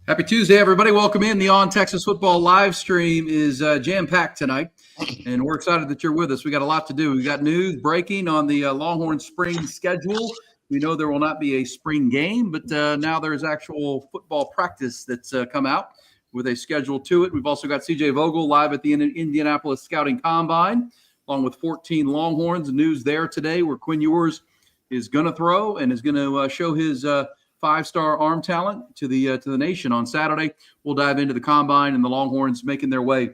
Happy Tuesday, everybody. Welcome in. The On Texas Football live stream is jam-packed tonight, and we're excited that you're with us. We got a lot to do. We got news breaking on the Longhorn spring schedule. We know there will not be a spring game, but now there's actual football practice that's come out with a schedule to it. We've also got CJ Vogel live at the Indianapolis Scouting Combine, along with 14 Longhorns. News there today where Quinn Ewers is going to throw and is going to show his five-star arm talent to the nation on Saturday. We'll dive into the combine and the Longhorns making their way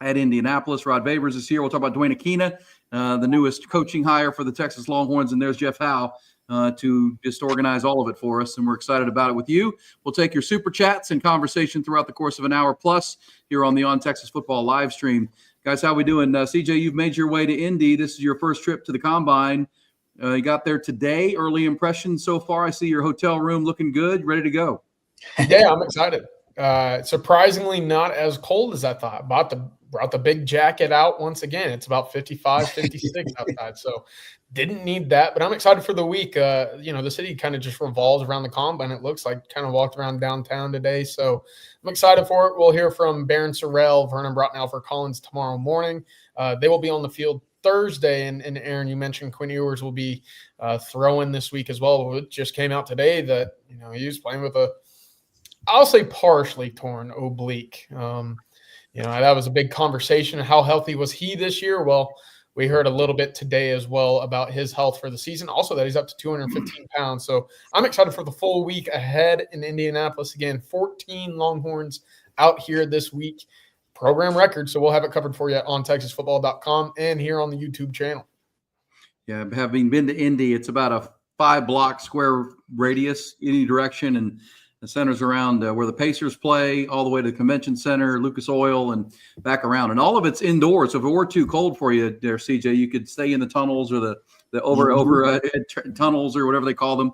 at Indianapolis. Rod Babers is here. We'll talk about Dwayne Akina, the newest coaching hire for the Texas Longhorns, and there's Jeff Howe to just organize all of it for us, and we're excited about it with you. We'll take your super chats and conversation throughout the course of an hour plus here on the On Texas Football live stream. Guys, how we doing? CJ, you've made your way to Indy. This is your first trip to the combine. You got there today. Early impressions so far. I see your hotel room looking good. Ready to go. Yeah, I'm excited. Surprisingly not as cold as I thought. Brought the big jacket out once again. It's about 55, 56 outside. So didn't need that, but I'm excited for the week. The city kind of just revolves around the combine. It looks like kind of walked around downtown today. So I'm excited for it. We'll hear from Barron Sorrell, Vernon Broughton, Alfred Collins tomorrow morning. They will be on the field Thursday, and Aaron, you mentioned Quinn Ewers will be throwing this week as well. It just came out today that he was playing with I'll say partially torn oblique. That was a big conversation. How healthy was he this year? Well, we heard a little bit today as well about his health for the season. Also, that he's up to 215 pounds. So I'm excited for the full week ahead in Indianapolis. Again, 14 Longhorns out here this week. Program record, so we'll have it covered for you on TexasFootball.com and here on the YouTube channel. Yeah, having been to Indy, it's about a 5-block square radius any direction, and the center's around where the Pacers play, all the way to the Convention Center, Lucas Oil, and back around. And all of it's indoors, so if it were too cold for you there, CJ, you could stay in the tunnels or the over tunnels or whatever they call them.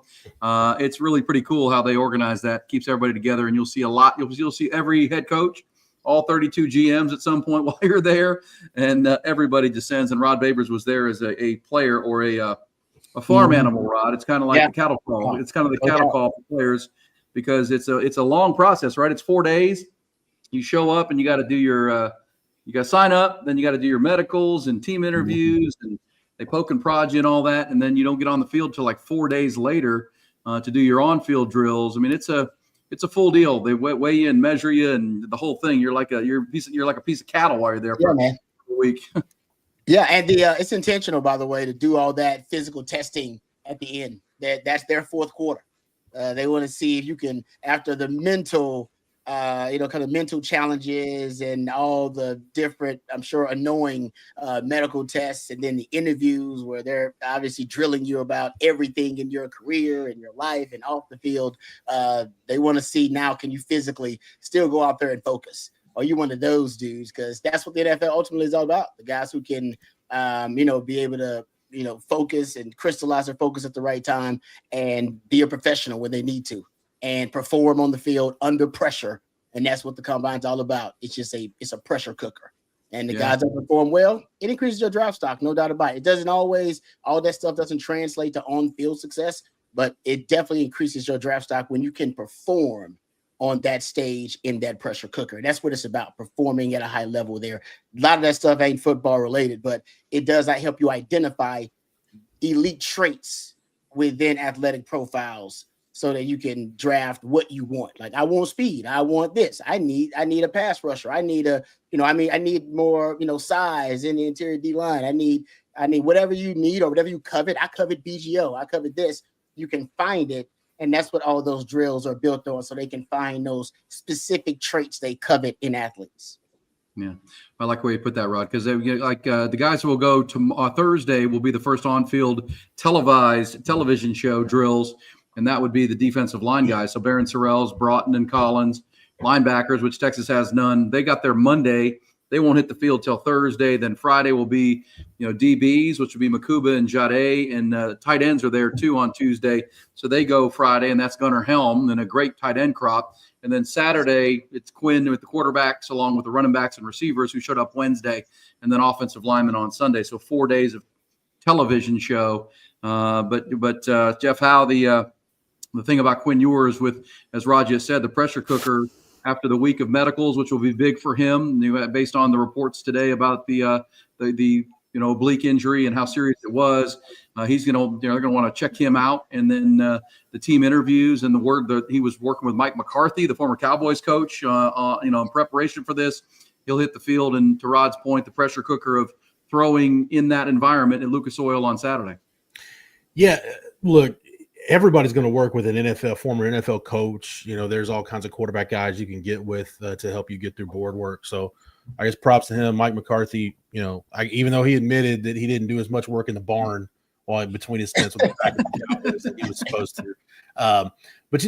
It's really pretty cool how they organize that. Keeps everybody together, and you'll see a lot. You'll see every head coach, all 32 GMs at some point while you're there, and everybody descends. And Rod Babers was there as a player or a farm animal, Rod. It's kind of like the cattle call. It's kind of the cattle call for players because it's a long process, right? It's 4 days. You show up and you got to do you got to sign up, then you got to do your medicals and team interviews, and they poke and prod you and all that, and then you don't get on the field till like 4 days later to do your on-field drills. I mean, it's a full deal. They weigh you and measure you and the whole thing. You're like a piece of cattle while you're there for a week. Yeah, and it's intentional, by the way, to do all that physical testing at the end. That's their fourth quarter. They want to see if you can, after the mental, kind of mental challenges and all the different, I'm sure, annoying medical tests, and then the interviews where they're obviously drilling you about everything in your career and your life and off the field. They want to see now, can you physically still go out there and focus? Are you one of those dudes? Because that's what the NFL ultimately is all about. The guys who can, be able to, focus and crystallize their focus at the right time and be a professional when they need to and perform on the field under pressure. And that's what the combine's all about. It's just it's a pressure cooker. And the guys that perform well, it increases your draft stock, no doubt about it. It doesn't always, all that stuff doesn't translate to on-field success, but it definitely increases your draft stock when you can perform on that stage in that pressure cooker. And that's what it's about, performing at a high level there. A lot of that stuff ain't football related, but it does help you identify elite traits within athletic profiles so that you can draft what you want. Like, I want speed. I want this. I need a pass rusher. I need I need more, size in the interior D line. I need whatever you need or whatever you covet. I covet BGO. I covet this. You can find it. And that's what all those drills are built on, so they can find those specific traits they covet in athletes. Yeah, I like the way you put that, Rod, because the guys who will go to Thursday will be the first on-field televised television show drills, and that would be the defensive line guys. So Barron Sorrells, Broughton, and Collins, linebackers, which Texas has none. They got their Monday. They won't hit the field till Thursday. Then Friday will be, DBs, which will be Makuba and Jade, and tight ends are there too on Tuesday. So they go Friday, and that's Gunnar Helm, and a great tight end crop. And then Saturday, it's Quinn with the quarterbacks along with the running backs and receivers who showed up Wednesday, and then offensive linemen on Sunday. So 4 days of television show. But Jeff Howe, the The thing about Quinn Ewers with, as Raja said, the pressure cooker after the week of medicals, which will be big for him, based on the reports today about the oblique injury and how serious it was. He's they're going to want to check him out, and then the team interviews and the word that he was working with Mike McCarthy, the former Cowboys coach, in preparation for this. He'll hit the field, and to Rod's point, the pressure cooker of throwing in that environment at Lucas Oil on Saturday. Yeah, look. Everybody's going to work with an former NFL coach. There's all kinds of quarterback guys you can get with to help you get through board work. So I guess props to him. Mike McCarthy, even though he admitted that he didn't do as much work in the barn while between his stints with the Cowboys as he was supposed to. But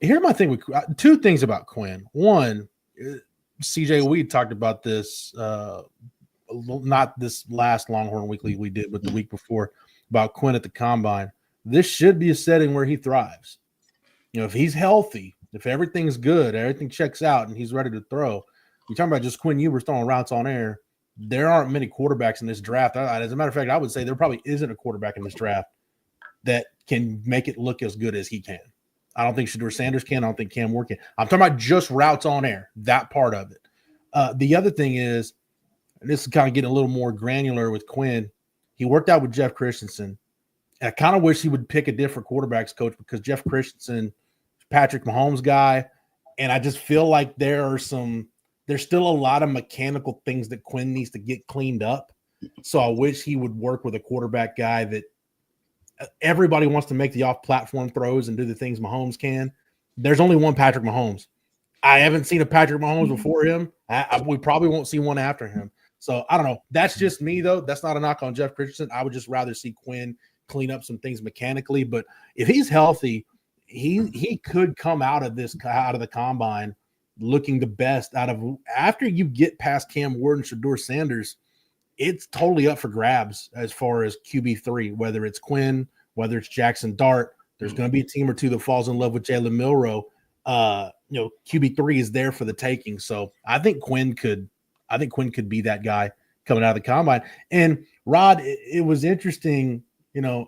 here's my thing with two things about Quinn. One, CJ, we talked about this, not this last Longhorn Weekly we did, but the week before, about Quinn at the Combine. This should be a setting where he thrives. If he's healthy, if everything's good, everything checks out, and he's ready to throw. You're talking about just Quinn Ewers throwing routes on air. There aren't many quarterbacks in this draft. As a matter of fact, I would say there probably isn't a quarterback in this draft that can make it look as good as he can. I don't think Shedeur Sanders can. I don't think Cam Ward can. I'm talking about just routes on air, that part of it. The other thing is, and this is kind of getting a little more granular with Quinn, he worked out with Jeff Christensen. And I kind of wish he would pick a different quarterbacks coach, because Jeff Christensen, Patrick Mahomes guy, and I just feel like there's still a lot of mechanical things that Quinn needs to get cleaned up. So I wish he would work with a quarterback guy that everybody wants to make the off-platform throws and do the things Mahomes can. There's only one Patrick Mahomes. I haven't seen a Patrick Mahomes before him. We probably won't see one after him. So I don't know. That's just me, though. That's not a knock on Jeff Christensen. I would just rather see Quinn clean up some things mechanically. But if he's healthy, he could come out of the Combine looking the best after you get past Cam Ward and Shedeur Sanders. It's totally up for grabs as far as QB3, whether it's Quinn, whether it's Jackson Dart. There's going to be a team or two that falls in love with Jalen Milroe. QB3 is there for the taking. So I think Quinn could be that guy coming out of the Combine. And Rod, it was interesting, and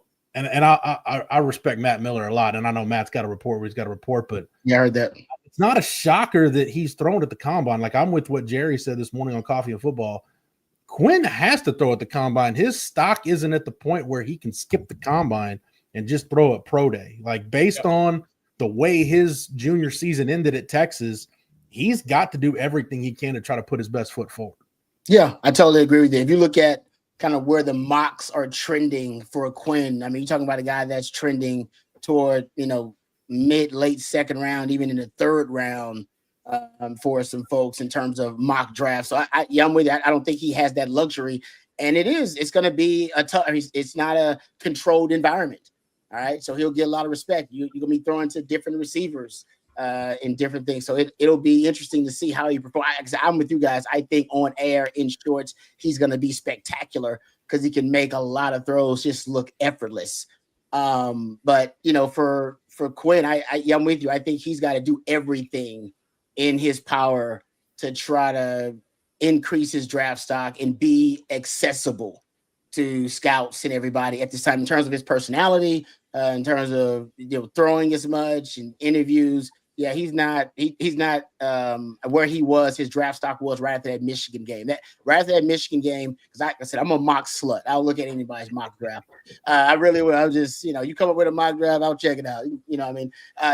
I respect Matt Miller a lot, and I know Matt's got a report where he's got a report, but yeah, I heard that. It's not a shocker that he's thrown at the Combine. Like, I'm with what Jerry said this morning on Coffee and Football. Quinn has to throw at the Combine. His stock isn't at the point where he can skip the Combine and just throw at pro day. Like, based on the way his junior season ended at Texas, he's got to do everything he can to try to put his best foot forward. Yeah, I totally agree with you. If you look at kind of where the mocks are trending for Quinn, I mean, you're talking about a guy that's trending toward, late second round, even in the third round for some folks in terms of mock draft. So I'm with you. I don't think he has that luxury. And it's going to be it's not a controlled environment. All right. So he'll get a lot of respect. You're going to be throwing to different receivers in different things. So it'll be interesting to see how he performs. I'm with you guys. I think on air in shorts, he's going to be spectacular because he can make a lot of throws just look effortless. But for Quinn, I'm with you. I think he's got to do everything in his power to try to increase his draft stock and be accessible to scouts and everybody at this time in terms of his personality, in terms of throwing as much and interviews. Yeah, he's not where he was. His draft stock was right after that Michigan game. Right after that Michigan game, because like I said, I'm a mock slut. I'll look at anybody's mock draft. I really will. I'll just you come up with a mock draft, I'll check it out. You know what I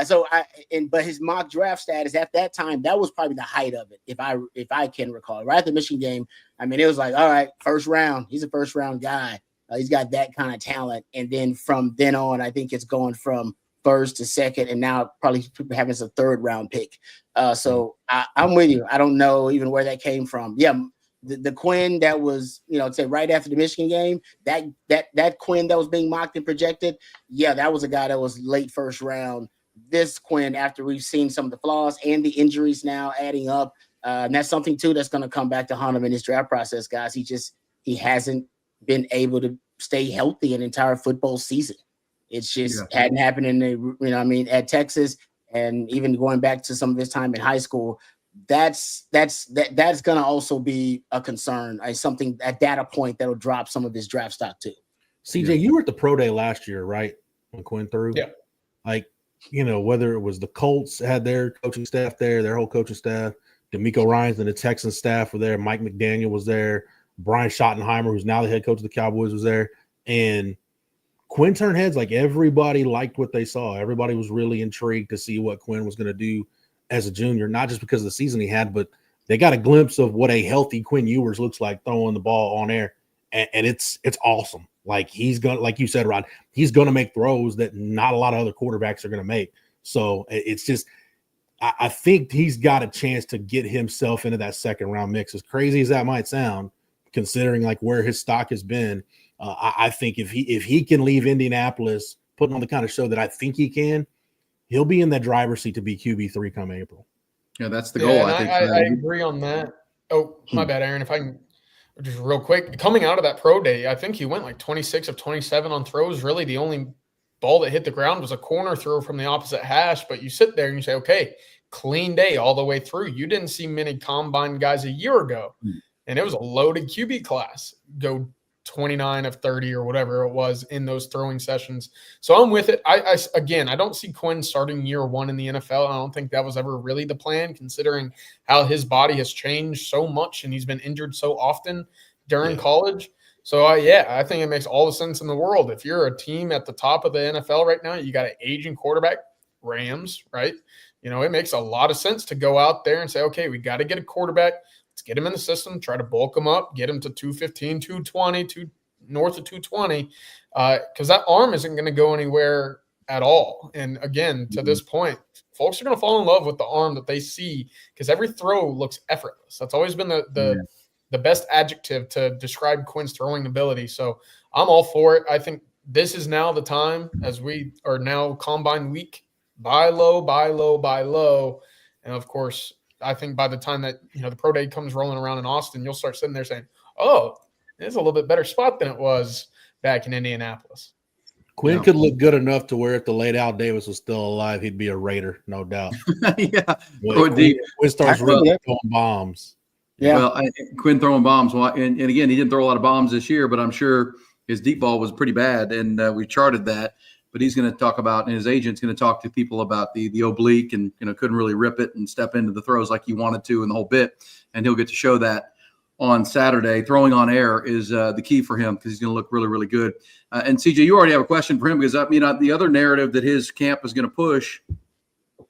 mean? But his mock draft status at that time, that was probably the height of it, if I can recall. Right after the Michigan game, I mean, it was like, all right, first round. He's a first round guy. He's got that kind of talent, and then from then on, I think it's going from first to second, and now probably having a third round pick. So I'm with you. I don't know even where that came from. Yeah, the Quinn that was, say right after the Michigan game, that Quinn that was being mocked and projected, yeah, that was a guy that was late first round. This Quinn, after we've seen some of the flaws and the injuries now adding up, and that's something too that's going to come back to haunt him in his draft process, guys. He hasn't been able to stay healthy an entire football season. It's just hadn't happened in at Texas, and even going back to some of his time in high school. That's going to also be a concern. Something, a data point that'll drop some of his draft stock too. CJ, you were at the pro day last year, right? When Quinn threw. Yeah. like, whether it was the Colts had their coaching staff there, their whole coaching staff, D'Amico Ryans and the Texans staff were there. Mike McDaniel was there. Brian Schottenheimer, who's now the head coach of the Cowboys, was there. And Quinn turned heads. Like, everybody liked what they saw. Everybody was really intrigued to see what Quinn was going to do as a junior, not just because of the season he had, but they got a glimpse of what a healthy Quinn Ewers looks like throwing the ball on air. And it's awesome. Like, he's going to, like you said, Rod, he's going to make throws that not a lot of other quarterbacks are going to make. So it's just, I think he's got a chance to get himself into that second round mix. As crazy as that might sound, considering like where his stock has been, I think if he can leave Indianapolis putting on the kind of show that I think he can, he'll be in that driver's seat to be QB3 come April. Yeah, that's the goal. I think. I agree on that. Oh, my bad, Aaron. If I can just real quick, coming out of that pro day, I think he went like 26 of 27 on throws. Really, the only ball that hit the ground was a corner throw from the opposite hash. But you sit there and you say, okay, clean day all the way through. You didn't see many combine guys a year ago, and it was a loaded QB class. Go 29 of 30 or whatever it was in those throwing sessions. So I'm with it. I don't see Quinn starting year one in the NFL. I don't think that was ever really the plan, considering how his body has changed so much and he's been injured so often during college. So I think it makes all the sense in the world. If you're a team at the top of the NFL right now, you got an aging quarterback, Rams, right? It makes a lot of sense to go out there and say, okay, we got to get a quarterback. Let's get him in the system, try to bulk him up, get him to 215, 220, north of 220, because that arm isn't going to go anywhere at all. And again, to this point, folks are going to fall in love with the arm that they see because every throw looks effortless. That's always been the best adjective to describe Quinn's throwing ability. So I'm all for it. I think this is now the time, as we are now combine week, buy low, buy low, buy low. And of course, I think by the time that, the pro day comes rolling around in Austin, you'll start sitting there saying, oh, it's a little bit better spot than it was back in Indianapolis. Quinn could look good enough to where if the late Al Davis was still alive, he'd be a Raider, no doubt. Quinn starts really throwing bombs. Yeah. Well, Quinn throwing bombs. Well, and again, he didn't throw a lot of bombs this year, but I'm sure his deep ball was pretty bad, and we charted that. But he's going to talk about, and his agent's going to talk to people about the oblique, and couldn't really rip it and step into the throws like he wanted to, and the whole bit. And he'll get to show that on Saturday. Throwing on air is the key for him because he's going to look really, really good. And CJ, you already have a question for him because the other narrative that his camp is going to push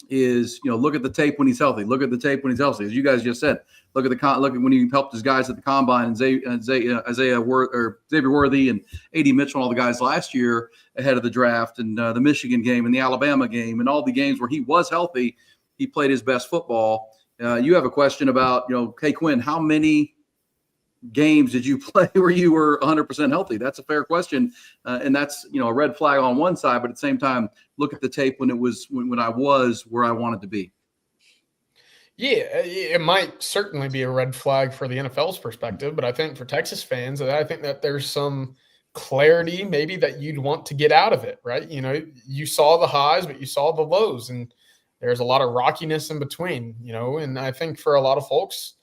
is look at the tape when he's healthy. Look at the tape when he's healthy, as you guys just said. Look at when he helped his guys at the combine, and Xavier Worthy and AD Mitchell and all the guys last year ahead of the draft, and the Michigan game and the Alabama game and all the games where he was healthy, he played his best football. You have a question about hey Quinn, how many games did you play where you were 100% healthy? That's a fair question, and that's a red flag on one side, but at the same time, look at the tape when I was where I wanted to be. Yeah, it might certainly be a red flag for the NFL's perspective, but I think for Texas fans, I think that there's some clarity maybe that you'd want to get out of it, right? You saw the highs, but you saw the lows, and there's a lot of rockiness in between, and I think for a lot of folks,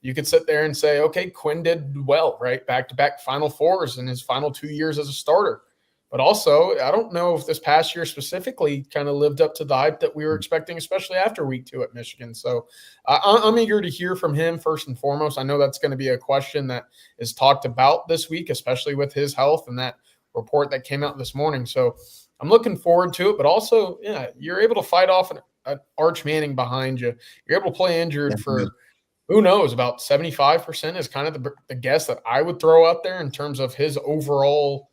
you could sit there and say, okay, Quinn did well, right? Back-to-back Final Fours in his final 2 years as a starter. But also, I don't know if this past year specifically kind of lived up to the hype that we were expecting, especially after week 2 at Michigan. So I'm eager to hear from him first and foremost. I know that's going to be a question that is talked about this week, especially with his health and that report that came out this morning. So I'm looking forward to it. But also, you're able to fight off an Arch Manning behind you. You're able to play injured for – who knows, about 75% is kind of the guess that I would throw out there in terms of his overall,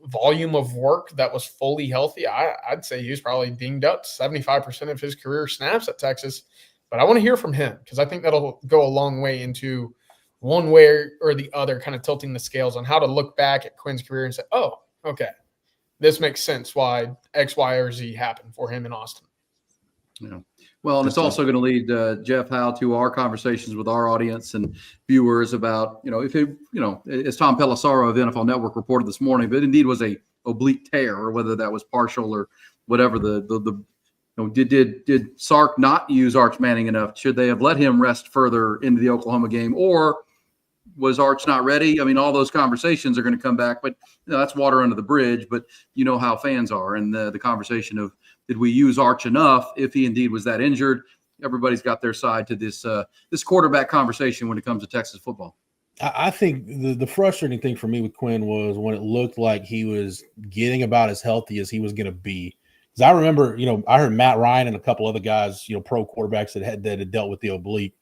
volume of work that was fully healthy. I'd say he was probably dinged up 75% of his career snaps at Texas. But I want to hear from him because I think that'll go a long way into one way or the other, kind of tilting the scales on how to look back at Quinn's career and say, oh, okay, this makes sense why X, Y, or Z happened for him in Austin. Yeah. Well, and it's also going to lead Jeff Howe to our conversations with our audience and viewers about, as Tom Pelissaro of the NFL Network reported this morning, but indeed was a oblique tear, or whether that was partial or whatever. Did Sark not use Arch Manning enough? Should they have let him rest further into the Oklahoma game, or was Arch not ready? I mean, all those conversations are going to come back, but that's water under the bridge. But you know how fans are, and the conversation of did we use Arch enough if he indeed was that injured? Everybody's got their side to this this quarterback conversation when it comes to Texas football. I think the frustrating thing for me with Quinn was when it looked like he was getting about as healthy as he was going to be. Because I remember, I heard Matt Ryan and a couple other guys, pro quarterbacks that had dealt with the oblique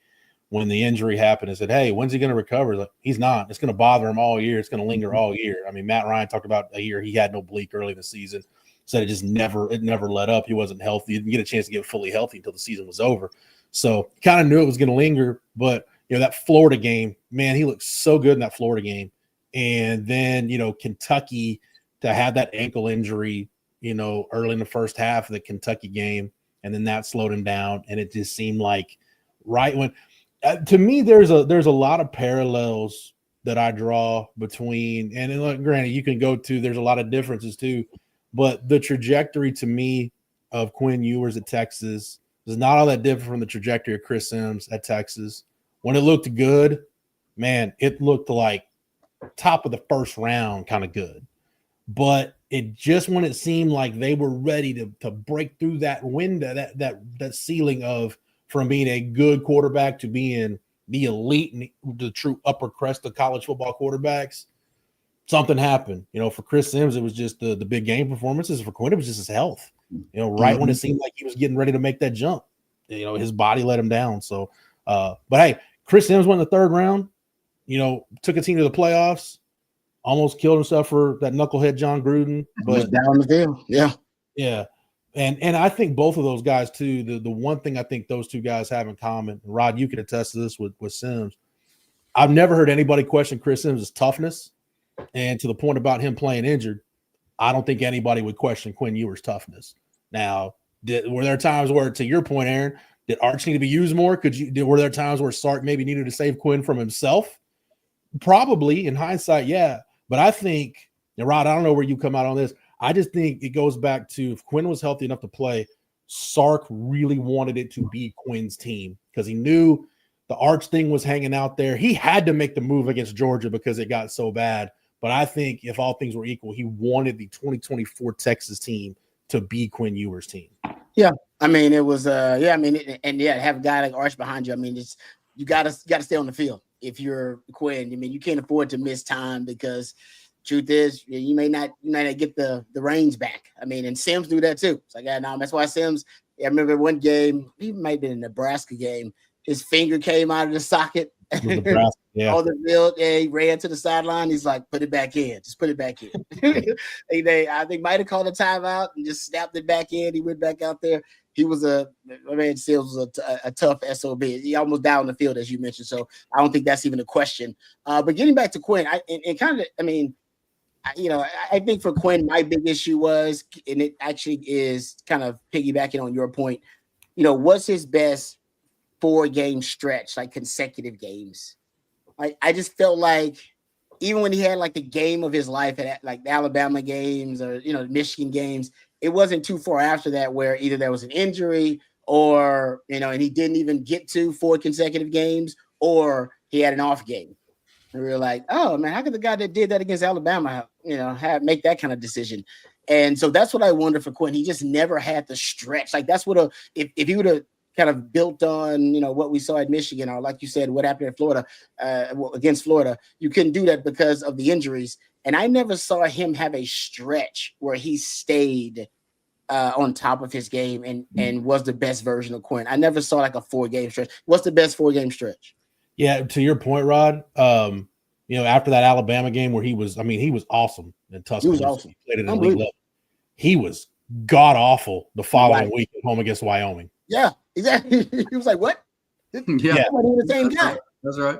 when the injury happened and said, hey, when's he going to recover? Like, he's not. It's going to bother him all year. It's going to linger all year. I mean, Matt Ryan talked about a year he had no oblique early in the season, said it never let up. He wasn't healthy. He didn't get a chance to get fully healthy until the season was over. So kind of knew it was going to linger, but that Florida game, man, he looked so good in that Florida game. And then, Kentucky to have that ankle injury, early in the first half of the Kentucky game, and then that slowed him down. And it just seemed like right when to me, there's a lot of parallels that I draw between, and look, granted, you can go to, there's a lot of differences too, but the trajectory to me of Quinn Ewers at Texas is not all that different from the trajectory of Chris Sims at Texas. When it looked good, man, it looked like top of the first round kind of good. But it just when it seemed like they were ready to break through that window, that ceiling of from being a good quarterback to being the elite, the true upper crest of college football quarterbacks, something happened. For Chris Sims, it was just the big game performances. For Quinn, it was just his health. Right when it seemed like he was getting ready to make that jump, his body let him down. So, but hey, Chris Sims went in the third round, took a team to the playoffs, almost killed himself for that knucklehead John Gruden. But down the field. Yeah. Yeah. And I think both of those guys too, the one thing I think those two guys have in common, and Rod, you can attest to this with Sims. I've never heard anybody question Chris Sims' toughness. And to the point about him playing injured, I don't think anybody would question Quinn Ewers' toughness. Now, were there times where, to your point, Aaron, did Arch need to be used more? Were there times where Sark maybe needed to save Quinn from himself? Probably, in hindsight, yeah. But I think, and Rod, I don't know where you come out on this. I just think it goes back to if Quinn was healthy enough to play, Sark really wanted it to be Quinn's team because he knew the Arch thing was hanging out there. He had to make the move against Georgia because it got so bad. But I think if all things were equal, he wanted the 2024 Texas team to be Quinn Ewers' team. Yeah. I mean, it was, have a guy like Arch behind you. I mean, you gotta stay on the field if you're Quinn. I mean, you can't afford to miss time because truth is you may not get the reins back. I mean, and Sims knew that too. It's like, that's why Sims. I remember one game, he might have been a Nebraska game. His finger came out of the socket. Yeah. On the field, he ran to the sideline. He's like, put it back in. Just put it back in. I think might have called a timeout and just snapped it back in. He went back out there. He was Sims was a tough SOB. He almost died on the field, as you mentioned. So I don't think that's even a question. But getting back to Quinn, I think for Quinn, my big issue was, and it actually is kind of piggybacking on your point, what's his best 4-game stretch, like consecutive games? I just felt like even when he had like the game of his life at like the Alabama games or, Michigan games, it wasn't too far after that where either there was an injury or, and he didn't even get to 4 consecutive games or he had an off game. And we were like, oh man, how could the guy that did that against Alabama, make that kind of decision? And so that's what I wonder for Quinn. He just never had the stretch. Like that's what if he would have kind of built on, what we saw at Michigan, or like you said, what happened at Florida against Florida, you couldn't do that because of the injuries. And I never saw him have a stretch where he stayed on top of his game and was the best version of Quinn. I never saw like a 4-game stretch. What's the best 4-game stretch? Yeah, to your point, Rod, after that Alabama game where he was awesome in Tuscaloosa. He was awesome. He played at an elite level. He was god-awful the following week at home against Wyoming. Yeah, exactly. He was like, what? Yeah. The same guy. That's right.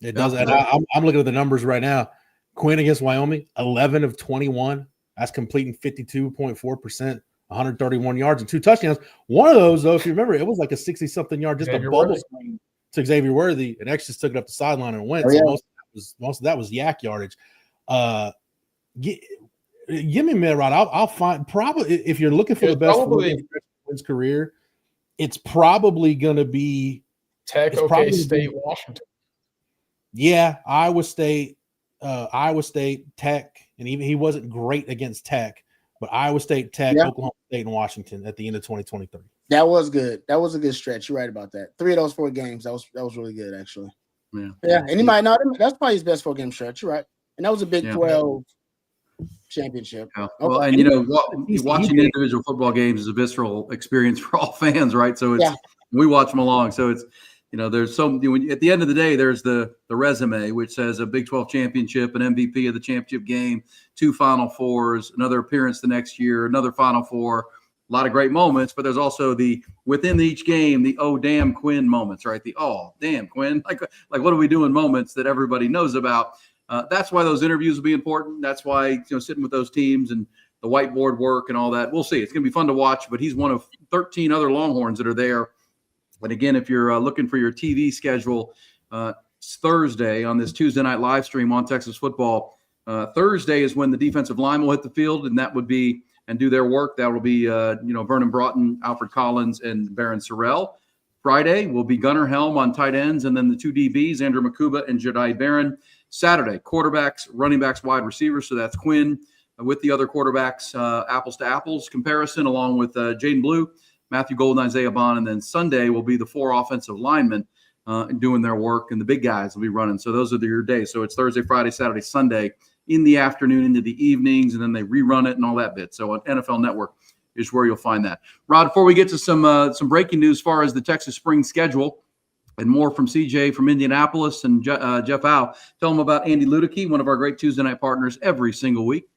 It does. And I'm looking at the numbers right now. Quinn against Wyoming, 11 of 21. That's completing 52.4%, 131 yards and 2 touchdowns. One of those, though, if you remember, it was like a 60-something yard, just a bubble screen to Xavier Worthy, and X just took it up the sideline and went. So most of that was yak yardage. Give me a minute, Rod. I'll find probably if you're looking for the best in his career, it's probably going to be Tech, State, Washington. Yeah, Iowa State, Tech, and even he wasn't great against Tech, but Iowa State, Tech, Yeah. Oklahoma State, and Washington at the end of 2023. That was good. That was a good stretch. You're right about that. 3 of those 4 games. That was really good, actually. Yeah. And he might not. That's probably his best 4-game stretch. You're right. And that was a Big 12 championship. Yeah. Okay. Well, and watching individual football games is a visceral experience for all fans, right? So we watch them along. So it's there's at the end of the day, there's the resume, which says a Big 12 championship, an MVP of the championship game, 2 Final Fours, another appearance the next year, another Final Four. A lot of great moments, but there's also the within each game, the oh damn Quinn moments, right? The oh damn Quinn, like what are we doing moments that everybody knows about. That's why those interviews will be important. That's why sitting with those teams and the whiteboard work and all that. We'll see. It's going to be fun to watch. But he's one of 13 other Longhorns that are there. But again, if you're looking for your TV schedule, it's Thursday on this Tuesday night live stream on Texas Football. Thursday is when the defensive line will hit the field, and that would be and do their work. That will be Vernon Broughton, Alfred Collins, and Barron Sorrell. Friday will be Gunnar Helm on tight ends, and then the 2 DBs, Andrew Makuba and Jedi Barron. Saturday, quarterbacks, running backs, wide receivers. So that's Quinn with the other quarterbacks, apples to apples comparison, along with Jaden Blue, Matthew Golden, Isaiah Bond. And then Sunday will be the 4 offensive linemen doing their work, and the big guys will be running. So those are your days. So it's Thursday, Friday, Saturday, Sunday in the afternoon into the evenings, and then they rerun it and all that bit. So on NFL Network is where you'll find that. Rod, before we get to some breaking news as far as the Texas spring schedule, and more from CJ from Indianapolis and Jeff Howe. Tell them about Andy Ludicky, one of our great Tuesday night partners every single week.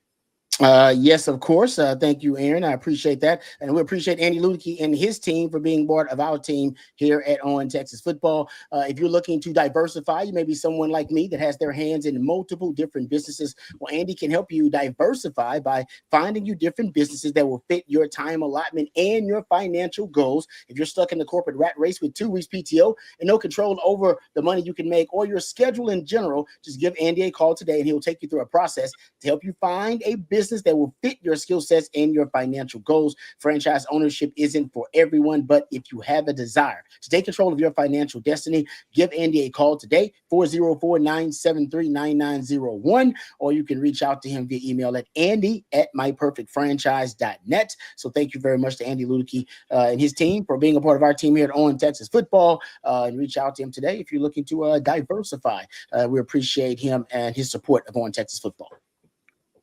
Yes, of course. Thank you, Aaron. I appreciate that. And we appreciate Andy Ludicky and his team for being part of our team here at On Texas Football. If you're looking to diversify, you may be someone like me that has their hands in multiple different businesses. Well, Andy can help you diversify by finding you different businesses that will fit your time allotment and your financial goals. If you're stuck in the corporate rat race with 2 weeks PTO and no control over the money you can make or your schedule in general, just give Andy a call today and he'll take you through a process to help you find a business that will fit your skill sets and your financial goals. Franchise ownership isn't for everyone, but if you have a desire to take control of your financial destiny, give Andy a call today, 404-973-9901, or you can reach out to him via email at andy@myperfectfranchise.net. So thank you very much to Andy Ludicky and his team for being a part of our team here at On Texas Football, and reach out to him today if you're looking to diversify. We appreciate him and his support of On Texas Football.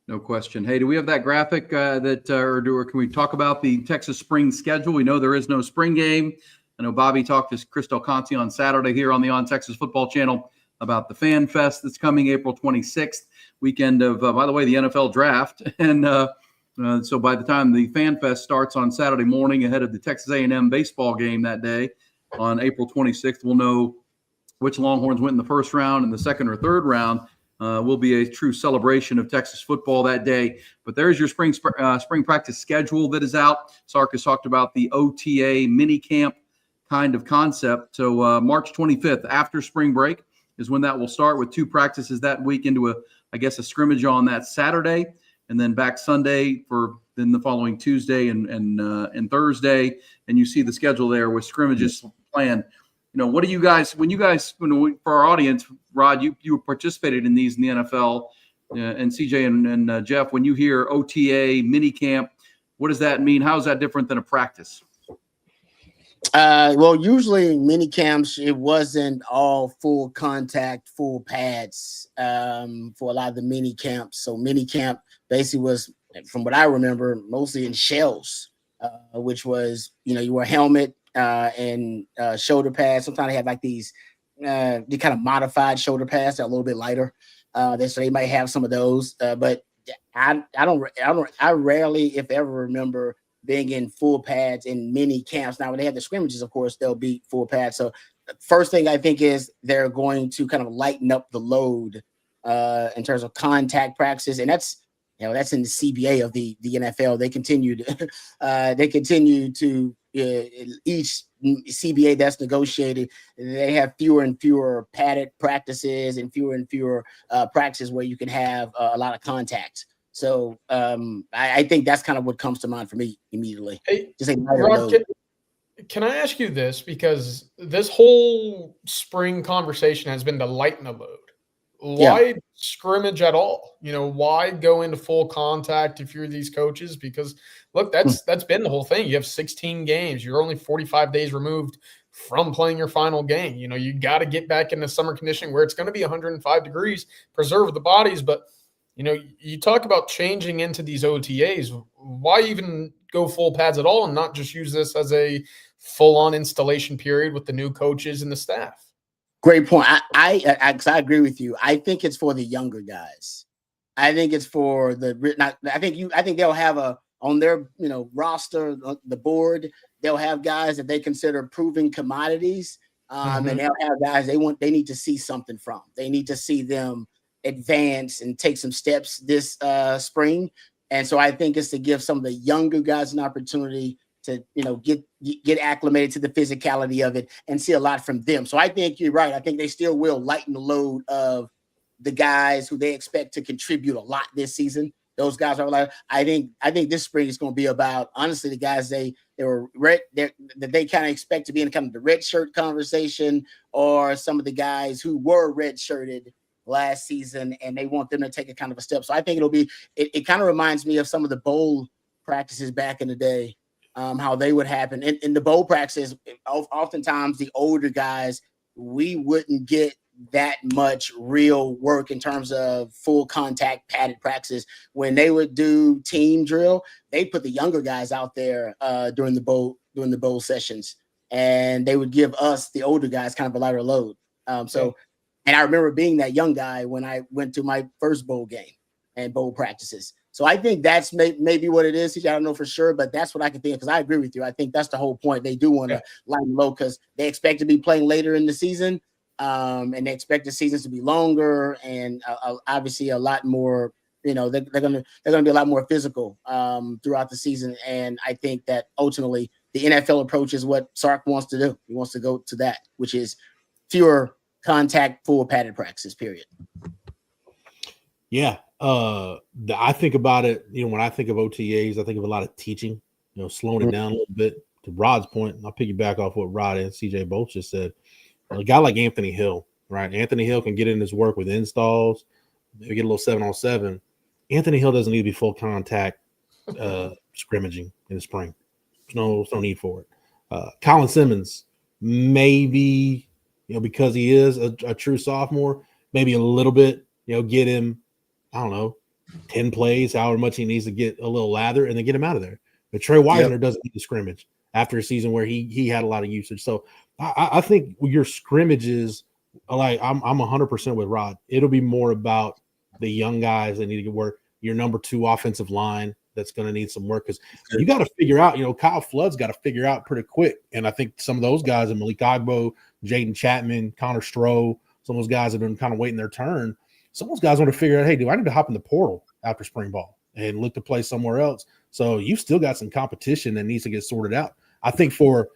No question. Hey, do we have that graphic or can we talk about the Texas spring schedule? We know there is no spring game. I know Bobby talked to Chris Del Conte on Saturday here on the On Texas Football channel about the Fan Fest that's coming April 26th, weekend of, by the way, the NFL draft. And so by the time the Fan Fest starts on Saturday morning ahead of the Texas A&M baseball game that day on April 26th, we'll know which Longhorns went in the first round and the second or third round. Will be a true celebration of Texas football that day. But there's your spring practice schedule that is out. Sark has talked about the OTA mini camp kind of concept. So March 25th, after spring break, is when that will start with 2 practices that week into a scrimmage on that Saturday, and then back Sunday for then the following Tuesday and Thursday. And you see the schedule there with scrimmages planned. What do you guys, for our audience, Rod, you participated in these in the NFL, and CJ and Jeff, when you hear OTA, mini camp, what does that mean? How is that different than a practice? Well, usually mini camps, it wasn't all full contact, full pads for a lot of the mini camps. So mini camp basically was, from what I remember, mostly in shells, which was, you wear a helmet, and shoulder pads. Sometimes they have like these the kind of modified shoulder pads that are a little bit lighter. So they might have some of those. But I rarely, if ever, remember being in full pads in mini camps. Now, when they have the scrimmages, of course, they'll be full pads. So the first thing I think is they're going to kind of lighten up the load in terms of contact practices, and that's in the CBA of the NFL. They continue to each CBA that's negotiated, they have fewer and fewer padded practices and fewer practices where you can have a lot of contact. So I think that's kind of what comes to mind for me immediately. Hey, just Rob, can I ask you this? Because this whole spring conversation has been to lighten the load. why scrimmage at all? Why go into full contact if you're these coaches? Because look, that's been the whole thing. You have 16 games. You're only 45 days removed from playing your final game. You got to get back into summer conditioning where it's going to be 105 degrees, preserve the bodies. But, you talk about changing into these OTAs. Why even go full pads at all and not just use this as a full-on installation period with the new coaches and the staff? Great point. I agree with you. I think it's for the younger guys. I think it's for I think they'll have on their roster, the board, they'll have guys that they consider proven commodities. And they'll have guys they need to see something from. They need to see them advance and take some steps this spring. And so I think it's to give some of the younger guys an opportunity to get acclimated to the physicality of it and see a lot from them. So I think you're right. I think they still will lighten the load of the guys who they expect to contribute a lot this season. Those guys are like, I think this spring is going to be about, honestly, the guys that they kind of expect to be in kind of the red shirt conversation, or some of the guys who were red shirted last season and they want them to take a kind of a step. So I think it kind of reminds me of some of the bowl practices back in the day. How they would happen in the bowl practices. Oftentimes the older guys, we wouldn't get that much real work in terms of full contact padded practices. When they would do team drill, they put the younger guys out there during the bowl sessions, and they would give us the older guys kind of a lighter load. And I remember being that young guy when I went to my first bowl game and bowl practices. So I think that's maybe what it is. I don't know for sure, but that's what I can think of, because I agree with you. I think that's the whole point. They do want to lighten low because they expect to be playing later in the season, and they expect the seasons to be longer and obviously a lot more. They're gonna be a lot more physical throughout the season, and I think that ultimately the NFL approach is what Sark wants to do. He wants to go to that, which is fewer contact, full padded practices. Period. Yeah. I think about it, when I think of OTAs, I think of a lot of teaching, slowing it down a little bit. To Rod's point, and I'll piggyback off what Rod and CJ both just said. A guy like Anthony Hill, right? Anthony Hill can get in his work with installs, maybe get a little 7-on-7. Anthony Hill doesn't need to be full contact scrimmaging in the spring. There's no need for it. Colin Simmons, maybe, because he is a true sophomore, maybe a little bit, get him, I don't know, 10 plays, however much he needs to get a little lather, and then get him out of there. But Trey Wisner doesn't need to scrimmage after a season where he had a lot of usage. So I think your scrimmages, like I'm 100% with Rod. It'll be more about the young guys that need to get work. Your number 2 offensive line that's going to need some work, because you got to figure out, Kyle Flood's got to figure out pretty quick. And I think some of those guys, Malik Agbo, Jaden Chapman, Connor Stroh, some of those guys have been kind of waiting their turn. Some of those guys want to figure out, hey, do I need to hop in the portal after spring ball and look to play somewhere else? So you've still got some competition that needs to get sorted out. I think for,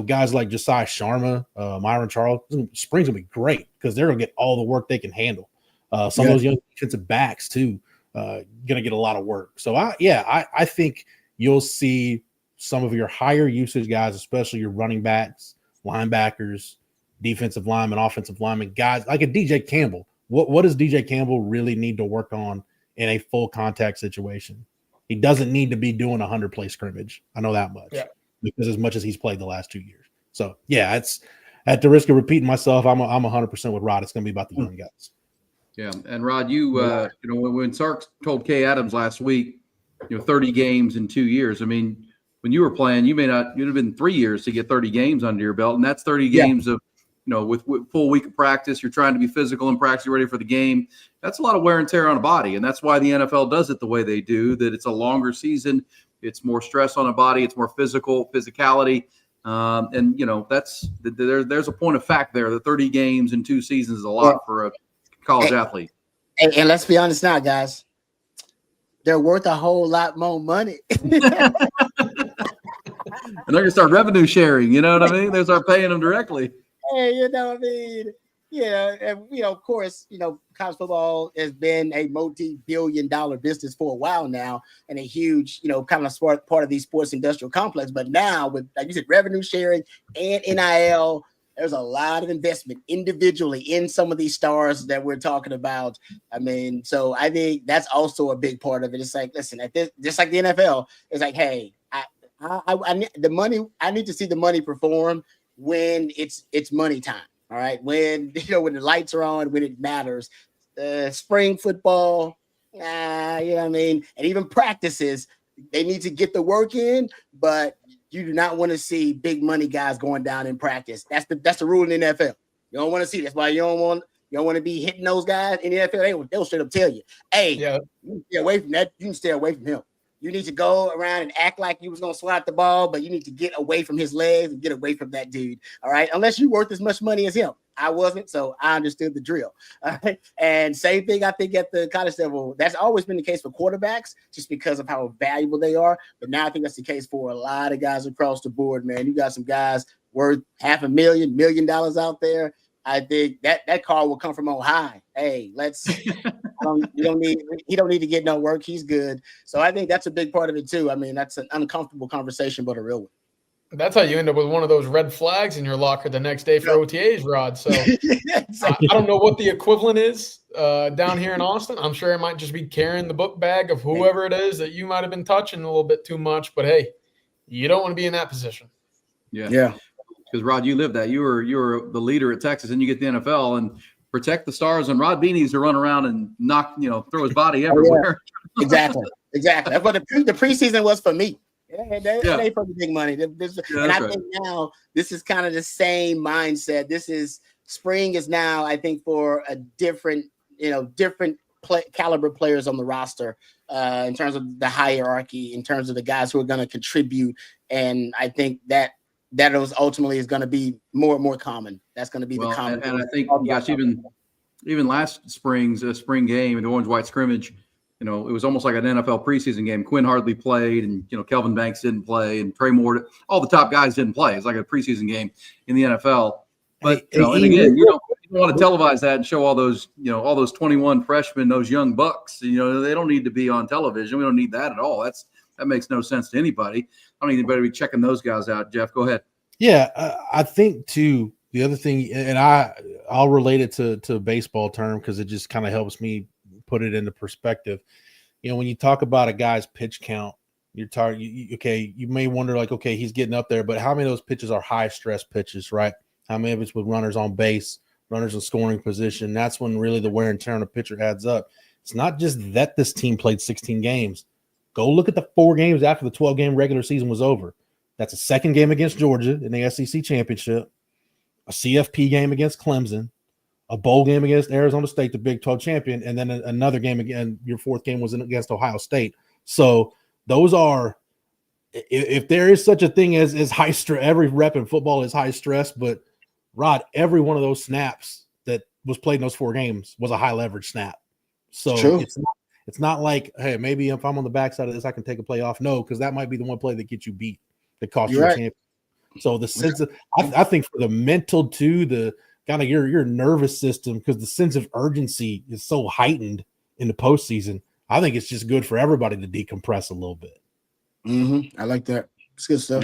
guys like Josiah Sharma, Myron Charles, spring's going to be great because they're going to get all the work they can handle. Some of those young defensive backs too, going to get a lot of work. So I think you'll see some of your higher usage guys, especially your running backs, linebackers, defensive linemen, offensive linemen, guys like a DJ Campbell. What does DJ Campbell really need to work on in a full contact situation? He doesn't need to be doing 100-play scrimmage. I know that much, because as much as he's played the last 2 years. So it's at the risk of repeating myself, I'm 100% with Rod. It's going to be about the young guys. Yeah, and Rod, when Sark told Kay Adams last week, 30 games in 2 years. I mean, when you were playing, you'd have been 3 years to get 30 games under your belt, and that's 30 games of. With full week of practice, you're trying to be physical in practice, you're ready for the game. That's a lot of wear and tear on a body, and that's why the NFL does it the way they do, that it's a longer season. It's more stress on a body. It's more physicality. There's a point of fact there. The 30 games in 2 seasons is a lot for a college athlete. And let's be honest now, guys. They're worth a whole lot more money. And they're going to start revenue sharing. You know what I mean? They start paying them directly. Hey, of course, college football has been a multi-billion-dollar business for a while now, and a huge, kind of part of the sports industrial complex. But now, with, like you said, revenue sharing and NIL, There's a lot of investment individually in some of these stars that we're talking about. I mean, so I think that's also a big part of it. It's like, listen, at this, just like the NFL, it's like, hey, I need the money. I need to see the money perform when it's money time. All right, when when the lights are on, when it matters. Spring football, you know what I mean, and even practices, they need to get the work in, but you do not want to see big money guys going down in practice. That's the rule in the NFL. You don't want to see. That's why you don't want to be hitting those guys in the NFL. They'll straight up tell you, hey, you can stay away from that. You can stay away from him. You need to go around and act like you was going to swat the ball, but you need to get away from his legs and get away from that dude. All right. Unless you're worth as much money as him. I wasn't, so I understood the drill. All right. And same thing, I think, at the college level. That's always been the case for quarterbacks just because of how valuable they are. But now I think that's the case for a lot of guys across the board, man. You got some guys worth $500,000, $1 million out there. I think that call will come from on high. Hey, he don't need to get no work. He's good. So I think that's a big part of it too. I mean, that's an uncomfortable conversation, but a real one. That's how you end up with one of those red flags in your locker the next day for OTAs, Rod. So I don't know what the equivalent is down here in Austin. I'm sure it might just be carrying the book bag of whoever it is that you might have been touching a little bit too much. But hey, you don't want to be in that position. Yeah. Because Rod, you lived that. You were the leader at Texas, and you get the NFL and protect the stars. And Rod Beanie needs to run around and throw his body everywhere. Exactly. That's what the preseason was for me. They for the big money. And I think now this is kind of the same mindset. Spring is now, I think, for a different caliber players on the roster in terms of the hierarchy, in terms of the guys who are going to contribute. And I think that ultimately is going to be more and more common. That's going to be the common. And I think, gosh, even last spring's spring game, the orange-white scrimmage, it was almost like an NFL preseason game. Quinn hardly played, and Kelvin Banks didn't play, and Trey Moore, all the top guys didn't play. It's like a preseason game in the NFL. But and again, you don't want to televise that and show all those 21 freshmen, those young bucks. They don't need to be on television. We don't need that at all. That makes no sense to anybody. I don't need anybody to be checking those guys out. Jeff, go ahead. Yeah, I think too. The other thing, and I'll relate it to a baseball term because it just kind of helps me put it into perspective. When you talk about a guy's pitch count, you may wonder he's getting up there, but how many of those pitches are high stress pitches, right? How many of it's with runners on base, runners in scoring position? That's when really the wear and tear on a pitcher adds up. It's not just that this team played 16 games. Go look at the 4 games after the 12-game regular season was over. That's a second game against Georgia in the SEC championship, a CFP game against Clemson, a bowl game against Arizona State, the Big 12 champion, and then another game again. Your 4th game was against Ohio State. So those are, if there is such a thing as high stress, every rep in football is high stress. But Rod, every one of those snaps that was played in those 4 games was a high leverage snap. So it's not like, hey, maybe if I'm on the backside of this, I can take a play off. No, because that might be the one play that gets you beat, that costs you a champion. So the sense of, I think for the mental too, the kind of your nervous system, because the sense of urgency is so heightened in the postseason. I think it's just good for everybody to decompress a little bit. I like that. It's good stuff.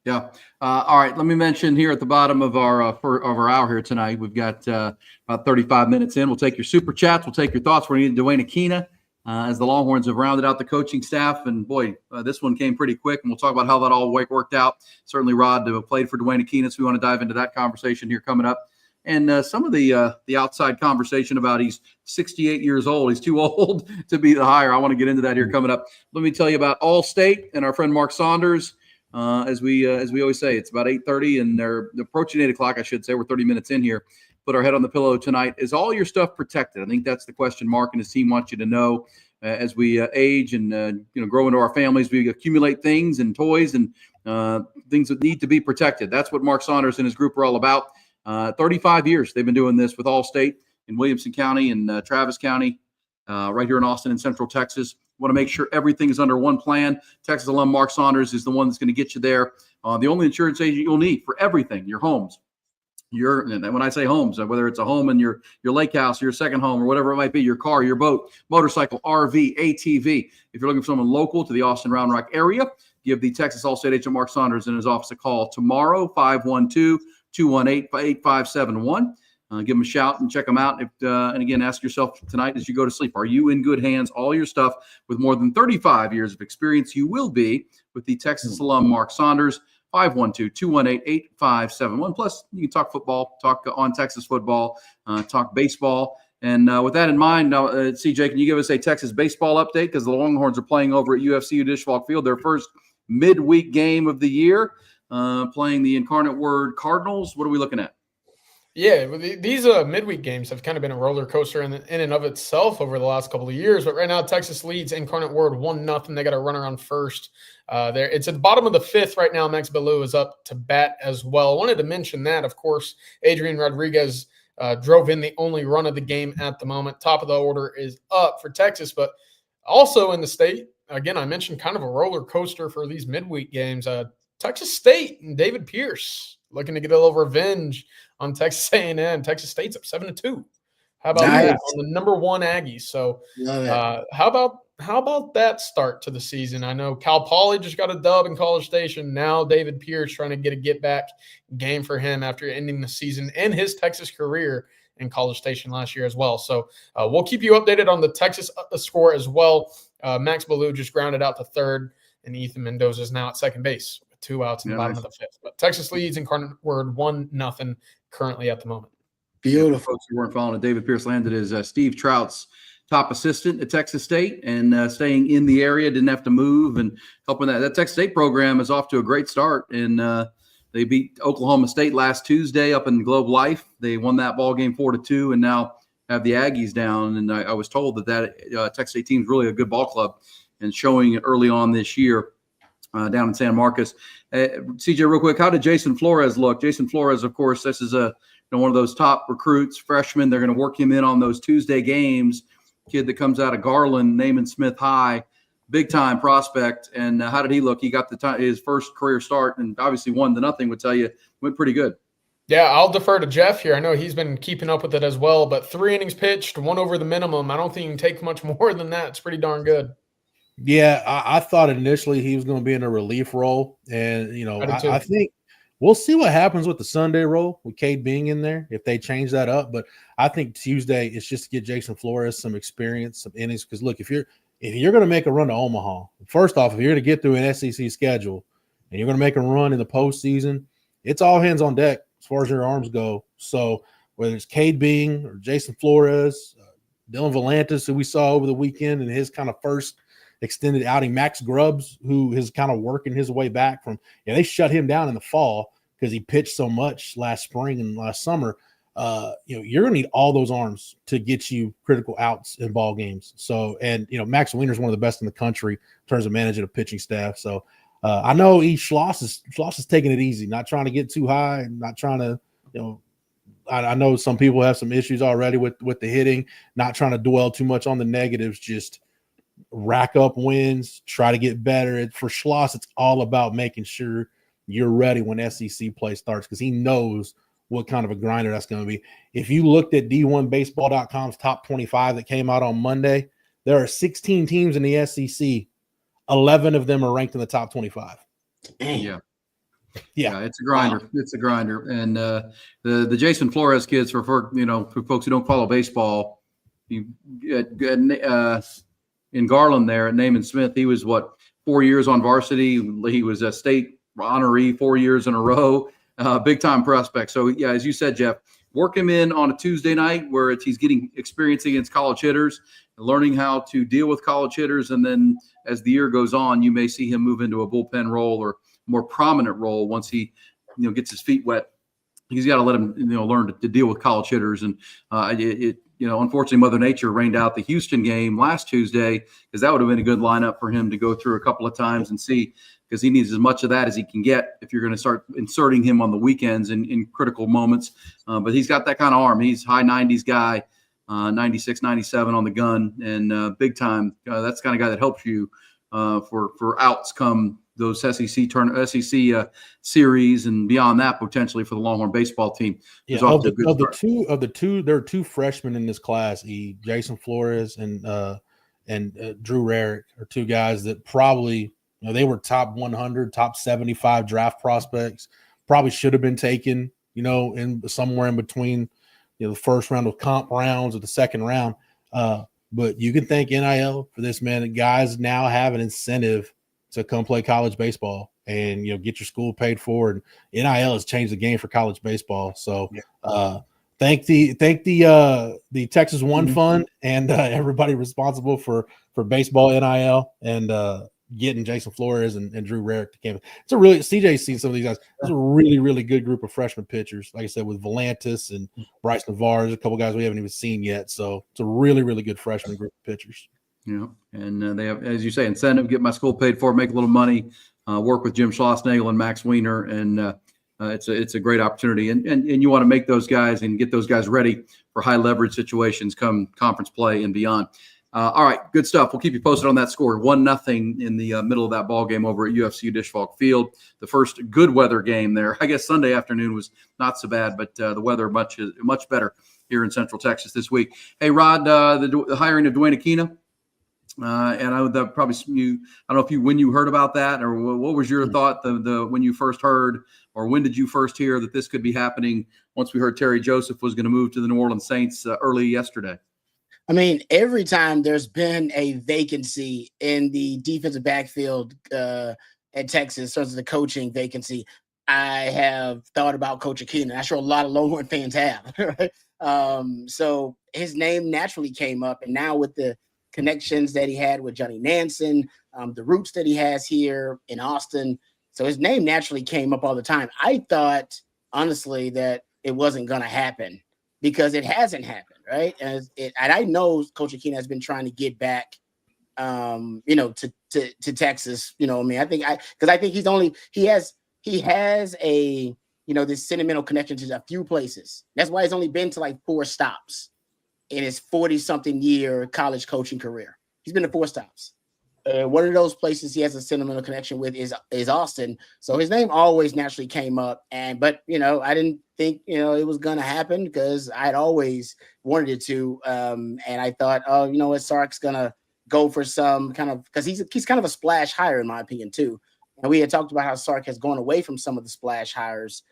Yeah. All right. Let me mention here at the bottom of our hour here tonight, we've got about 35 minutes in. We'll take your super chats. We'll take your thoughts. We're going to need Dwayne Aquina as the Longhorns have rounded out the coaching staff. And boy, this one came pretty quick. And we'll talk about how that all worked out. Certainly, Rod played for Dwayne Aquina, so we want to dive into that conversation here coming up. And some of the outside conversation about he's 68 years old. He's too old to be the hire. I want to get into that here coming up. Let me tell you about Allstate and our friend Mark Saunders. As we always say, it's about 8:30 and they're approaching 8 o'clock, I should say. We're 30 minutes in here. Put our head on the pillow tonight. Is all your stuff protected? I think that's the question Mark and his team want you to know. As we age and grow into our families, we accumulate things and toys and things that need to be protected. That's what Mark Saunders and his group are all about. 35 years they've been doing this with Allstate in Williamson County and Travis County, right here in Austin and Central Texas. Want to make sure everything is under one plan. Texas alum Mark Saunders is the one that's going to get you there. The only insurance agent you'll need for everything, your homes. And when I say homes, whether it's a home in your lake house or your second home or whatever it might be, your car, your boat, motorcycle, RV, ATV. If you're looking for someone local to the Austin Round Rock area, give the Texas Allstate agent Mark Saunders in his office a call tomorrow, 218-8571. Give them a shout and check them out. And again, ask yourself tonight as you go to sleep, are you in good hands? All your stuff with more than 35 years of experience, you will be with the Texas alum Mark Saunders. 512-218-8571. Plus, you can talk football, talk on Texas football, talk baseball. And with that in mind, CJ, can you give us a Texas baseball update? Because the Longhorns are playing over at UFC Dishwalk Field, their first midweek game of the year, playing the Incarnate Word Cardinals. What are we looking at? Yeah, these midweek games have kind of been a roller coaster in and of itself over the last couple of years. But right now, Texas leads Incarnate Word 1-0. They got a runner on first. It's at the bottom of the fifth right now. Max Ballou is up to bat as well. I wanted to mention that, of course, Adrian Rodriguez drove in the only run of the game at the moment. Top of the order is up for Texas, but also in the state, again, I mentioned kind of a roller coaster for these midweek games. Texas State and David Pierce looking to get a little revenge on Texas A&M. Texas State's up 7-2. How about that on the number one Aggies? So how about that start to the season? I know Cal Poly just got a dub in College Station. Now David Pierce trying to get a get-back game for him after ending the season and his Texas career in College Station last year as well. So we'll keep you updated on the Texas score as well. Max Ballou just grounded out to third, and Ethan Mendoza is now at second base with 2 outs in the bottom of the fifth. But Texas leads Incarnate Word 1-0 currently at the moment. Beautiful. Folks who weren't following it, David Pierce landed as Steve Trout's top assistant at Texas State and staying in the area, didn't have to move and helping that. That Texas State program is off to a great start, and they beat Oklahoma State last Tuesday up in Globe Life. They won that ball game 4-2, and now have the Aggies down. And I was told that Texas State team is really a good ball club and showing it early on this year down in San Marcos. CJ, real quick, how did Jason Flores look? Jason Flores, of course, this is one of those top recruits, freshman. They're going to work him in on those Tuesday games. Kid that comes out of Garland, Naaman Smith High, big time prospect. And how did he look? He got his first career start, and obviously 1-0 would tell you went pretty good. Yeah, I'll defer to Jeff here. I know he's been keeping up with it as well, but 3 innings pitched, 1 over the minimum. I don't think you can take much more than that. It's pretty darn good. Yeah, I thought initially he was going to be in a relief role, and I think we'll see what happens with the Sunday role with Cade being in there if they change that up. But I think Tuesday it's just to get Jason Flores some experience, some innings. Because look, if you're going to make a run to Omaha, first off, if you're going to get through an SEC schedule and you're going to make a run in the postseason, it's all hands on deck as far as your arms go. So whether it's Cade Being or Jason Flores, Dylan Volantis, who we saw over the weekend in his kind of first extended outing, Max Grubbs, who is kind of working his way back from, they shut him down in the fall because he pitched so much last spring and last summer. You're going to need all those arms to get you critical outs in ball games. So, and Max Wiener is one of the best in the country in terms of managing a pitching staff. So I know Schloss is taking it easy, not trying to get too high and not trying to, I know some people have some issues already with the hitting, not trying to dwell too much on the negatives, just rack up wins, try to get better. For Schloss, it's all about making sure you're ready when SEC play starts because he knows what kind of a grinder that's going to be. If you looked at D1Baseball.com's top 25 that came out on Monday, there are 16 teams in the SEC. 11 of them are ranked in the top 25. Yeah, it's a grinder. Wow. It's a grinder. And the Jason Flores kids, for folks who don't follow baseball, in Garland there at Naaman Smith, he was 4 years on varsity. He was a state honoree 4 years in a row, big time prospect. So yeah, as you said, Jeff, work him in on a Tuesday night where he's getting experience against college hitters, learning how to deal with college hitters. And then as the year goes on, you may see him move into a bullpen role or more prominent role once he, gets his feet wet. He's got to let him, learn to deal with college hitters. And unfortunately, Mother Nature rained out the Houston game last Tuesday because that would have been a good lineup for him to go through a couple of times and see, because he needs as much of that as he can get if you're going to start inserting him on the weekends in critical moments. But he's got that kind of arm. He's high 90s guy, 96, 97 on the gun, and big time. That's the kind of guy that helps you for outs come those SEC series and beyond that, potentially for the Longhorn baseball team. Yeah, of the two, there are 2 freshmen in this class. Jason Flores and Drew Rarick are 2 guys that probably they were top 100, top 75 draft prospects. Probably should have been taken in somewhere in between, the first round of comp rounds or the second round. But you can thank NIL for this, man. Guys now have an incentive to come play college baseball and, get your school paid for. And NIL has changed the game for college baseball. So thank the Texas One Fund and everybody responsible for baseball NIL and getting Jason Flores and Drew Rarick to campus. CJ's seen some of these guys. It's a really, really good group of freshman pitchers. Like I said, with Volantis and Bryce Navarre, a couple guys we haven't even seen yet. So it's a really, really good freshman group of pitchers. Yeah, and they have, as you say, incentive, get my school paid for, make a little money, work with Jim Schlossnagle and Max Weiner, and it's a great opportunity. And you want to make those guys and get those guys ready for high leverage situations come conference play and beyond. All right, good stuff. We'll keep you posted on that score. 1-0 in the middle of that ball game over at UFCU Disch-Falk Field. The first good weather game there. I guess Sunday afternoon was not so bad, but the weather much better here in Central Texas this week. Hey, Rod, the hiring of Dwayne Aquina. And I would probably I don't know when you heard about that, or what was your thought when you first heard, or when did you first hear that this could be happening once we heard Terry Joseph was going to move to the New Orleans Saints early yesterday? I mean, every time there's been a vacancy in the defensive backfield at Texas, in terms of the coaching vacancy, I have thought about Coach Aquina. I'm sure a lot of Longhorn fans have. Right? So his name naturally came up, and now with the connections that he had with Johnny Nansen, the roots that he has here in Austin, so his name naturally came up all the time. I thought, honestly, that it wasn't going to happen because it hasn't happened, right? And I know Coach Aquina has been trying to get back, to Texas. I think he has a this sentimental connection to a few places. That's why he's only been to like 4 stops in his 40-something year college coaching career. He's been to 4 stops. One of those places he has a sentimental connection with is Austin. So his name always naturally came up. But I didn't think, it was going to happen because I'd always wanted it to. And I thought, Sark's going to go for some kind of, because he's kind of a splash hire, in my opinion, too. And we had talked about how Sark has gone away from some of the splash hires.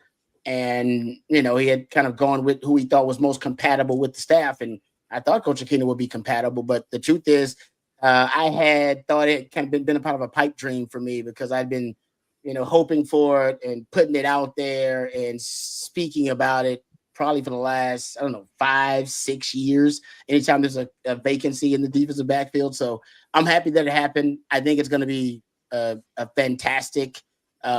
And, he had kind of gone with who he thought was most compatible with the staff. And I thought Coach Aquina would be compatible. But the truth is, I had thought it kind of been a part of a pipe dream for me because I'd been, hoping for it and putting it out there and speaking about it probably for the last, 5-6 years, anytime there's a vacancy in the defensive backfield. So I'm happy that it happened. I think it's going to be a fantastic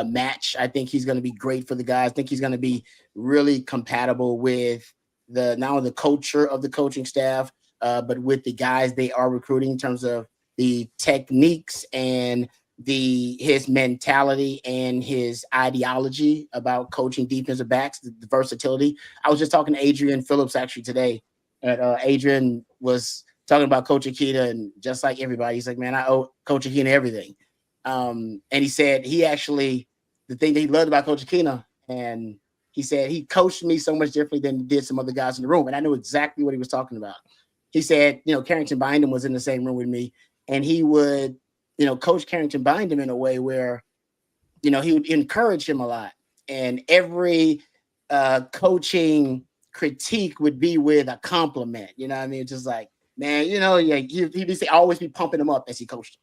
match. I think he's going to be great for the guys. I think he's going to be really compatible with not only the culture of the coaching staff, but with the guys they are recruiting in terms of the techniques and his mentality and his ideology about coaching defensive backs, the versatility. I was just talking to Adrian Phillips actually today, and Adrian was talking about Coach Aquina, and just like everybody, he's like, man, I owe Coach Aquina everything. And he said the thing that he loved about Coach Aquina, and he said he coached me so much differently than he did some other guys in the room, and I knew exactly what he was talking about. He said, Carrington Bindum was in the same room with me, and he would, coach Carrington Bindum in a way where, he would encourage him a lot. And every coaching critique would be with a compliment. You know what I mean? Just like, man, he'd say, always be pumping him up as he coached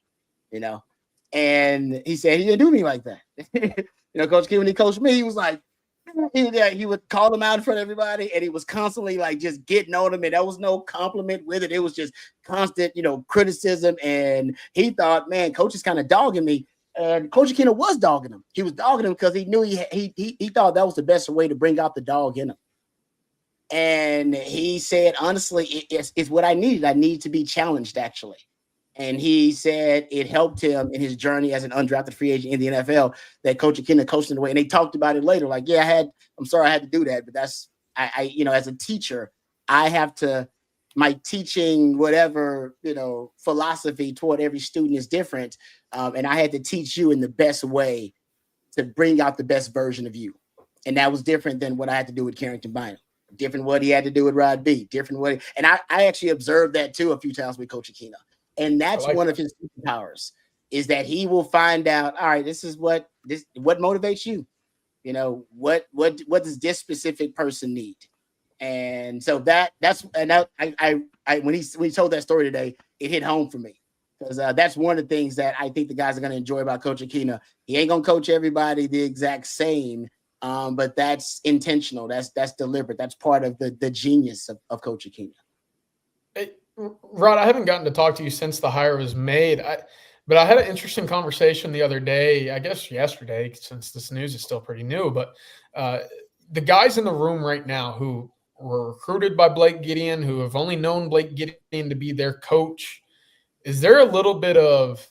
him, And he said he didn't do me like that. Coach King, when he coached me, he was like, he would call him out in front of everybody, and he was constantly like just getting on him, and there was no compliment with it. It was just constant, criticism. And he thought, man, coach is kind of dogging me. And Coach Aquina was dogging him. He was dogging him because he knew he thought that was the best way to bring out the dog in him. And he said, honestly, it's what I needed. I needed to be challenged, actually. And he said it helped him in his journey as an undrafted free agent in the NFL that Coach Aquina coached in the way. And they talked about it later. Like, yeah, I'm sorry I had to do that. But that's, I as a teacher, I have to, my teaching, whatever, philosophy toward every student is different. And I had to teach you in the best way to bring out the best version of you. And that was different than what I had to do with Carrington Bynum. Different what he had to do with Rod B. Different what, and I actually observed that too a few times with Coach Aquina. And that's one of his superpowers, is that he will find out, all right, this is what motivates you. You know, what does this specific person need? And so when he told that story today, it hit home for me, because that's one of the things that I think the guys are going to enjoy about Coach Aquina. He ain't going to coach everybody the exact same, but that's intentional. That's deliberate. That's part of the genius of Coach Aquina. Hey, Rod, I haven't gotten to talk to you since the hire was made. But I had an interesting conversation the other day, I guess yesterday, since this news is still pretty new. But the guys in the room right now who were recruited by Blake Gideon, who have only known Blake Gideon to be their coach, is there a little bit of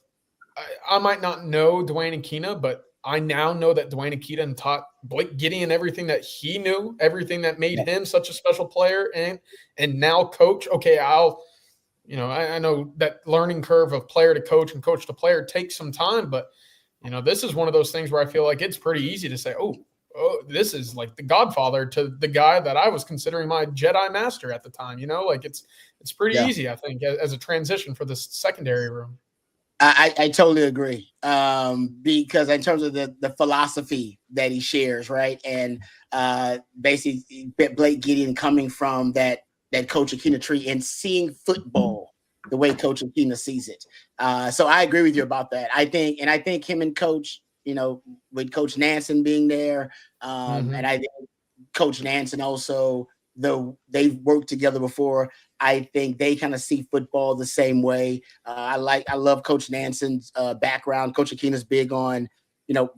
I might not know Dwayne Aquina, but I now know that Dwayne Aquina taught Blake Gideon everything that he knew, everything that made him such a special player, and now coach. Okay, I know that learning curve of player to coach and coach to player takes some time, but this is one of those things where I feel like it's pretty easy to say, oh, this is like the godfather to the guy that I was considering my Jedi master at the time. Like it's pretty easy, I think, as a transition for the secondary room. I totally agree, because in terms of the philosophy that he shares, right, and basically Blake Gideon coming from that Coach Aquina tree and seeing football the way Coach Aquina sees it. So I agree with you about that. I think him and Coach, with Coach Nansen being there, and I think Coach Nansen also, though they've worked together before, I think they kind of see football the same way. I love Coach Nansen's background. Coach Aquina's big on,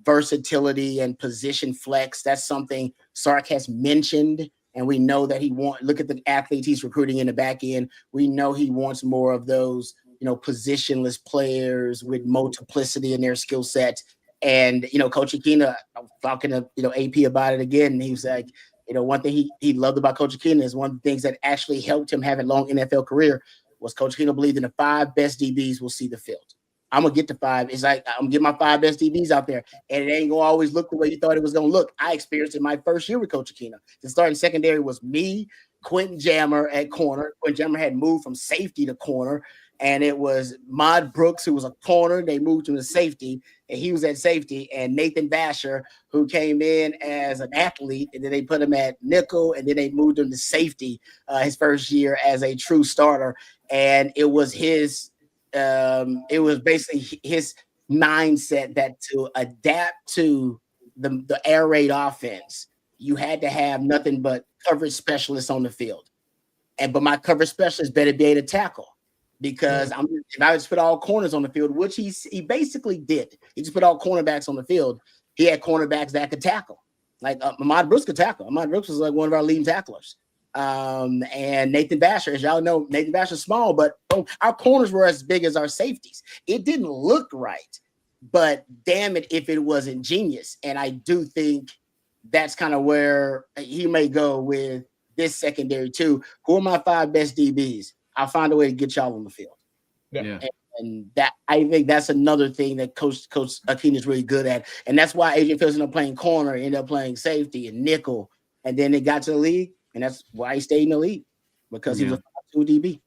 versatility and position flex. That's something Sark has mentioned, and we know that look at the athletes he's recruiting in the back end. We know he wants more of those, positionless players with multiplicity in their skill set. And, Coach Aquina, I'm talking to, AP about it again, and he was like, one thing he loved about Coach Aquina is one of the things that actually helped him have a long NFL career was Coach Aquina believed in the 5 best DBs will see the field. I'm going to get to 5. It's like, I'm going to get my 5 best DBs out there, and it ain't going to always look the way you thought it was going to look. I experienced it my first year with Coach Aquina. The starting secondary was me, Quentin Jammer at corner. Quentin Jammer had moved from safety to corner, and it was Mod Brooks, who was a corner. They moved him to safety, and he was at safety, and Nathan Vasher, who came in as an athlete, and then they put him at nickel, and then they moved him to safety his first year as a true starter. And it was it was basically his mindset that to adapt to the air raid offense, you had to have nothing but coverage specialists on the field. But my coverage specialist better be able to tackle. Because if I just put all corners on the field, which he basically did, he just put all cornerbacks on the field. He had cornerbacks that could tackle, like Ahmad Brooks could tackle. Ahmad Brooks was like one of our leading tacklers. And Nathan Vasher, as y'all know, Nathan Vasher's small, but our corners were as big as our safeties. It didn't look right, but damn it if it wasn't genius. And I do think that's kind of where he may go with this secondary too. Who are my 5 best DBs? I'll find a way to get y'all on the field. Yeah. And that, I think that's another thing that Coach Aquina is really good at. And that's why Adrian Fields ended up playing corner, ended up playing safety and nickel. And then it got to the league, and that's why he stayed in the league, because he was a 5-2 DB.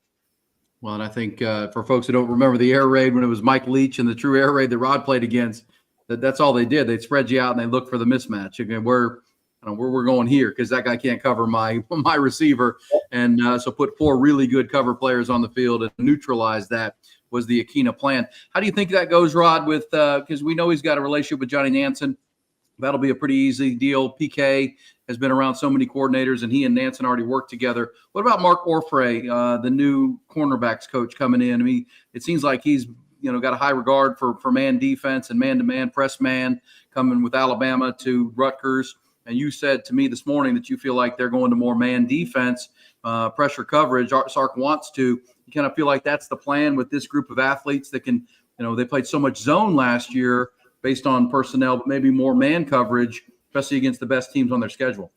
Well, and I think for folks who don't remember the air raid, when it was Mike Leach and the true air raid that Rod played against, that's all they did. They'd spread you out and they look for the mismatch. Again, where we're going here, because that guy can't cover my receiver. And so put 4 really good cover players on the field and neutralize that was the Aquina plan. How do you think that goes, Rod, with because we know he's got a relationship with Johnny Nansen. That'll be a pretty easy deal. PK has been around so many coordinators, and he and Nansen already worked together. What about Mark Orfrey, the new cornerbacks coach coming in? I mean, it seems like he's got a high regard for man defense and man-to-man, press man, coming with Alabama to Rutgers. And you said to me this morning that you feel like they're going to more man defense, pressure coverage. Sark wants to. You kind of feel like that's the plan with this group of athletes that can, they played so much zone last year based on personnel, but maybe more man coverage, especially against the best teams on their schedule.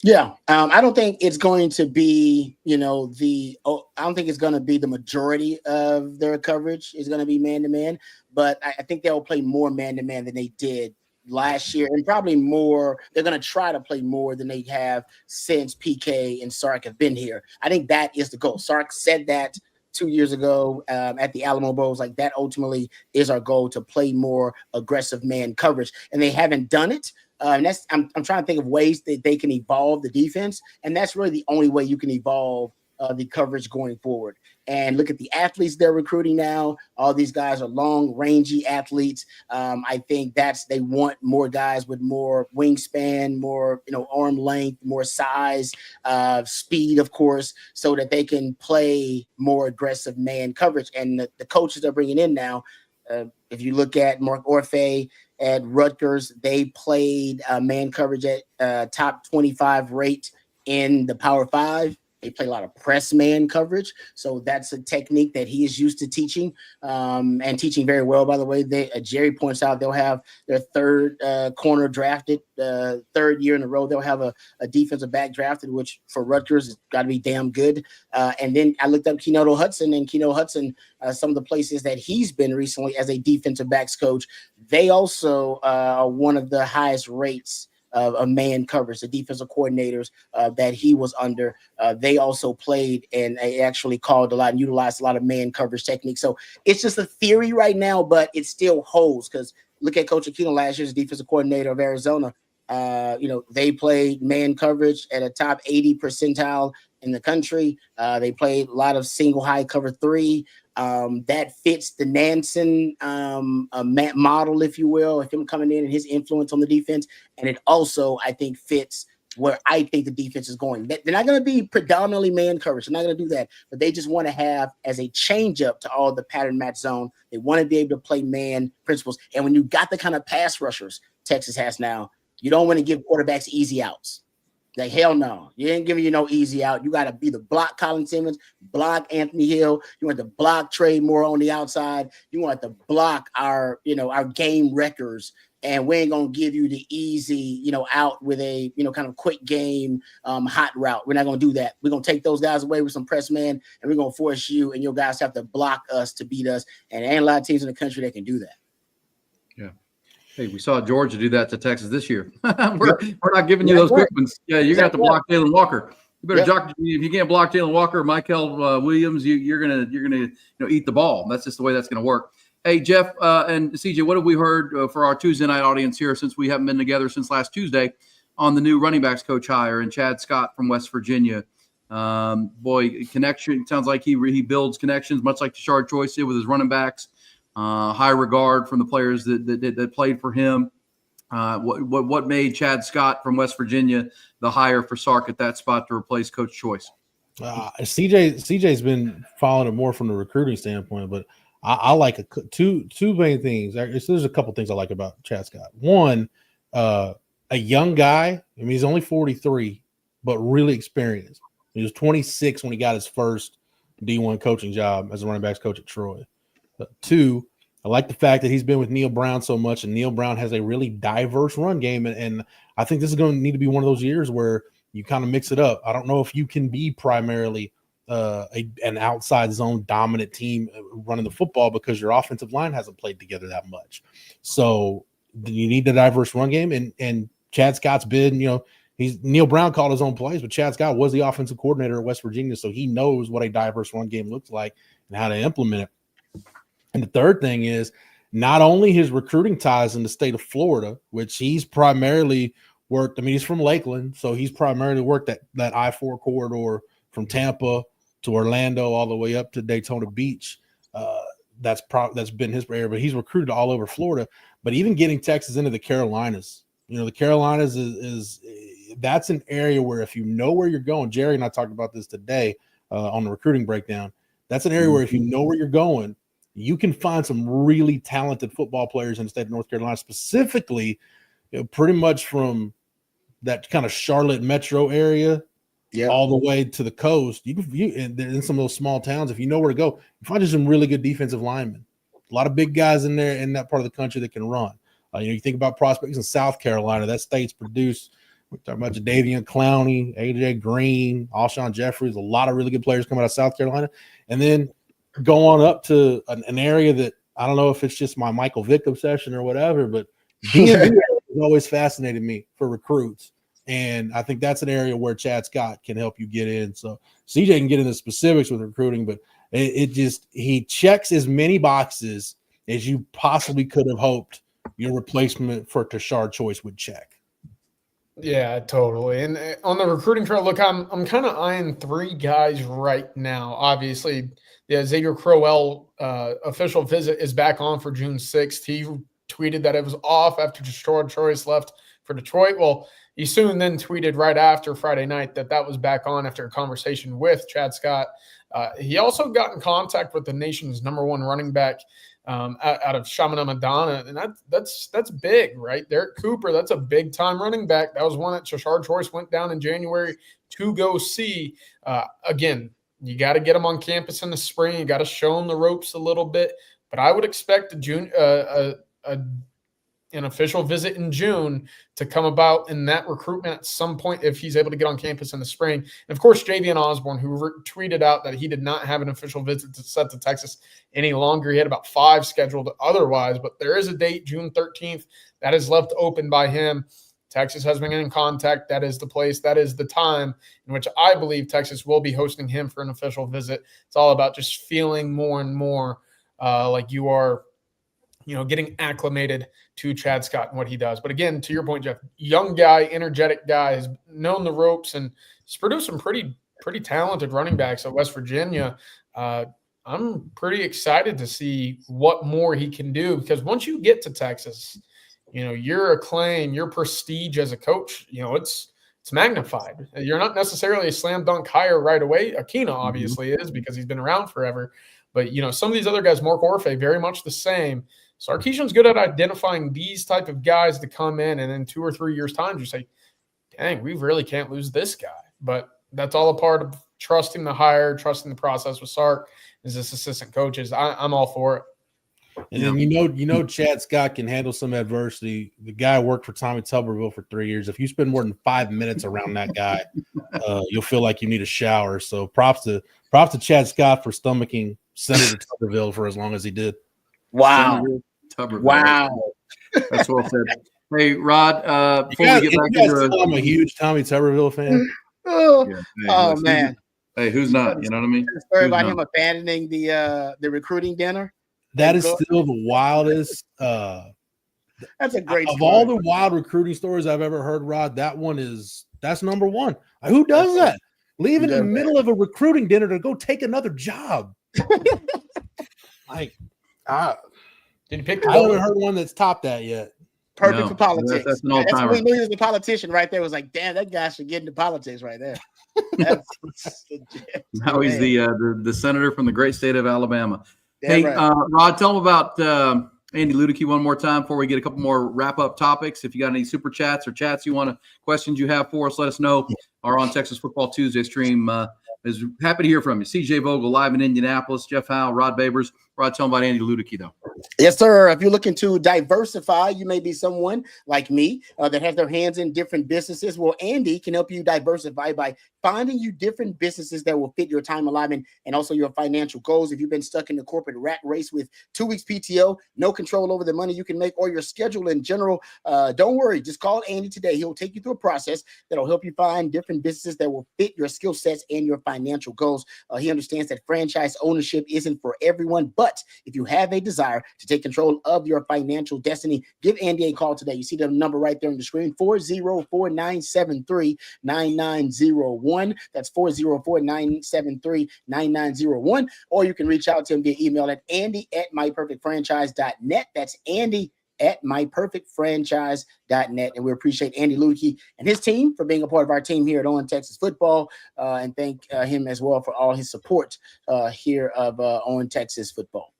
Yeah, I don't think it's going to be, I don't think it's going to be the majority of their coverage is going to be man-to-man, but I think they'll play more man-to-man than they did last year, and probably more. They're going to try to play more than they have since PK and Sark have been here. I think that is the goal. Sark said that 2 years ago at the Alamo Bowl. Like, that ultimately is our goal, to play more aggressive man coverage, and they haven't done it. And I'm trying to think of ways that they can evolve the defense, and that's really the only way you can evolve the coverage going forward. And look at the athletes they're recruiting now. All these guys are long, rangy athletes. I think they want more guys with more wingspan, more arm length, more size, speed, of course, so that they can play more aggressive man coverage. And the coaches they're bringing in now, if you look at Mark Orfe at Rutgers, they played man coverage at top 25 rate in the Power 5. They play a lot of press man coverage. So that's a technique that he is used to teaching and teaching very well, by the way. Jerry points out they'll have their third corner drafted, third year in a row. They'll have a defensive back drafted, which for Rutgers has got to be damn good. And then I looked up Kenoto Hudson, and Kenoto Hudson, some of the places that he's been recently as a defensive backs coach, they also are one of the highest rates of man coverage. The defensive coordinators that he was under, they also played and they actually called a lot and utilized a lot of man coverage techniques. So it's just a theory right now, but it still holds, because look at Coach Aquino last year's defensive coordinator of Arizona. They played man coverage at a top 80 percentile in the country. They played a lot of single high cover 3. That fits the Nansen model, if you will, of him coming in and his influence on the defense. And it also, I think, fits where I think the defense is going. They're not going to be predominantly man coverage. They're not going to do that. But they just want to have, as a change-up to all the pattern match zone, they want to be able to play man principles. And when you got the kind of pass rushers Texas has now, you don't want to give quarterbacks easy outs. Like, hell no. You ain't giving you no easy out. You got to either block Colin Simmons, block Anthony Hill. You want to block Trey Moore on the outside. You want to block our game wreckers. And we ain't going to give you the easy, out with a, kind of quick game hot route. We're not going to do that. We're going to take those guys away with some press man, and we're going to force you and your guys to have to block us to beat us. And there ain't a lot of teams in the country that can do that. Yeah. Hey, we saw Georgia do that to Texas this year. we're not giving you those quick ones. Yeah, you're gonna have to block Jalen Walker. You better if you can't block Jalen Walker or Michael Williams, you're gonna eat the ball. That's just the way that's gonna work. Hey, Jeff and CJ, what have we heard for our Tuesday night audience here, since we haven't been together since last Tuesday, on the new running backs coach hire and Chad Scott from West Virginia? Connection. It sounds like he builds connections, much like Tashard Choice did with his running backs. High regard from the players that played for him. What made Chad Scott from West Virginia the hire for Sark at that spot to replace Coach Choice? CJ's been following it more from the recruiting standpoint, but I like two main things. There's a couple things I like about Chad Scott. One, a young guy. I mean, he's only 43, but really experienced. He was 26 when he got his first D1 coaching job as a running backs coach at Troy. Two, I like the fact that he's been with Neil Brown so much, and Neil Brown has a really diverse run game. And I think this is going to need to be one of those years where you kind of mix it up. I don't know if you can be primarily an outside zone dominant team running the football, because your offensive line hasn't played together that much. So you need the diverse run game. And Chad Scott's been, Neil Brown called his own plays, but Chad Scott was the offensive coordinator at West Virginia. So he knows what a diverse run game looks like and how to implement it. And the third thing is not only his recruiting ties in the state of Florida, which he's primarily worked. I mean, he's from Lakeland, so he's primarily worked that I-4 corridor from Tampa to Orlando all the way up to Daytona Beach. That's been his area, but he's recruited all over Florida. But even getting Texas into the Carolinas, the Carolinas is that's an area where if you know where you're going, Jerry and I talked about this today on the recruiting breakdown. That's an area where if you know where you're going, you can find some really talented football players in the state of North Carolina, specifically, pretty much from that kind of Charlotte metro area all the way to the coast. You in some of those small towns, if you know where to go, you find some really good defensive linemen. A lot of big guys in there in that part of the country that can run. You think about prospects in South Carolina. That state's produced. We're talking about Jadeveon Clowney, AJ Green, Alshon Jeffries, a lot of really good players coming out of South Carolina. And then go on up to an area that I don't know if it's just my Michael Vick obsession or whatever, but DMV has always fascinated me for recruits. And I think that's an area where Chad Scott can help you get in. So CJ can get into specifics with recruiting, but he checks as many boxes as you possibly could have hoped your replacement for Tashard Choice would check. Yeah, totally. And on the recruiting trail, look, I'm kind of eyeing 3 guys right now. Obviously, the Xavier Crowell official visit is back on for June 6th. He tweeted that it was off after Deshaun Choice left for Detroit. Well, he soon then tweeted right after Friday night that was back on after a conversation with Chad Scott. He also got in contact with the nation's #1 running back out of Shamana Madonna, and that's big, right? Derek Cooper, that's a big time running back. That was one that Shashard Choice went down in January to go see. Again, you got to get him on campus in the spring. You got to show him the ropes a little bit, but I would expect an official visit in June to come about in that recruitment at some point if he's able to get on campus in the spring. And of course, Javian Osborne, who tweeted out that he did not have an official visit to Texas any longer. He had about 5 scheduled otherwise, but there is a date, June 13th, that is left open by him. Texas has been in contact. That is the place. That is the time in which I believe Texas will be hosting him for an official visit. It's all about just feeling more and more like you are, getting acclimated to Chad Scott and what he does. But again, to your point, Jeff, young guy, energetic guy, has known the ropes and he's produced some pretty talented running backs at West Virginia. I'm pretty excited to see what more he can do, because once you get to Texas, your acclaim, your prestige as a coach, it's magnified. You're not necessarily a slam dunk hire right away. Akina obviously is, because he's been around forever. But, some of these other guys, Mark Orfe, very much the same. Sarkisian's good at identifying these type of guys to come in, and in 2 or 3 years' time, you say, dang, we really can't lose this guy. But that's all a part of trusting the hire, trusting the process with Sark as his assistant coaches. I'm all for it. And then Chad Scott can handle some adversity. The guy worked for Tommy Tuberville for 3 years. If you spend more than 5 minutes around that guy, you'll feel like you need a shower. So props to Chad Scott for stomaching Senator Tuberville for as long as he did. Wow. Tuberville. Wow. That's well said. Hey, Rod, before we get back into I'm a huge Tommy Tuberville fan. Man. Hey, who's not? You know what I mean? The story about him abandoning the recruiting dinner. That is still the wildest. That's a great of story. all the wild recruiting stories I've ever heard, Rod. That's #1. Who does that? Leave in the middle of a recruiting dinner to go take another job. Did you pick? I haven't heard one that's topped that yet. Perfect for politics. That's an all-timer. That's when we knew he was a politician right there. It was like, damn, that guy should get into politics right there. Now he's the senator from the great state of Alabama. Damn hey, right. Rod, tell them about Andy Ludicky one more time before we get a couple more wrap-up topics. If you got any super chats or chats questions you have for us, let us know. Our On Texas Football Tuesday stream is happy to hear from you. CJ Vogel live in Indianapolis, Jeff Howe, Rod Babers. Rod, tell them about Andy Ludicky, though. Yes, sir. If you're looking to diversify, you may be someone like me that has their hands in different businesses. Well, Andy can help you diversify by finding you different businesses that will fit your time alignment and also your financial goals. If you've been stuck in the corporate rat race with 2 weeks PTO, no control over the money you can make or your schedule in general, don't worry. Just call Andy today. He'll take you through a process that'll help you find different businesses that will fit your skill sets and your financial goals. He understands that franchise ownership isn't for everyone, but if you have a desire to take control of your financial destiny, give Andy a call today. You see the number right there on the screen, 404-973-9901. That's 404-973-9901. Or you can reach out to him via email at andy@myperfectfranchise.net. That's andy@myperfectfranchise.net. And we appreciate Andy Ludicky and his team for being a part of our team here at On Texas Football, and thank him as well for all his support here of On Texas Football.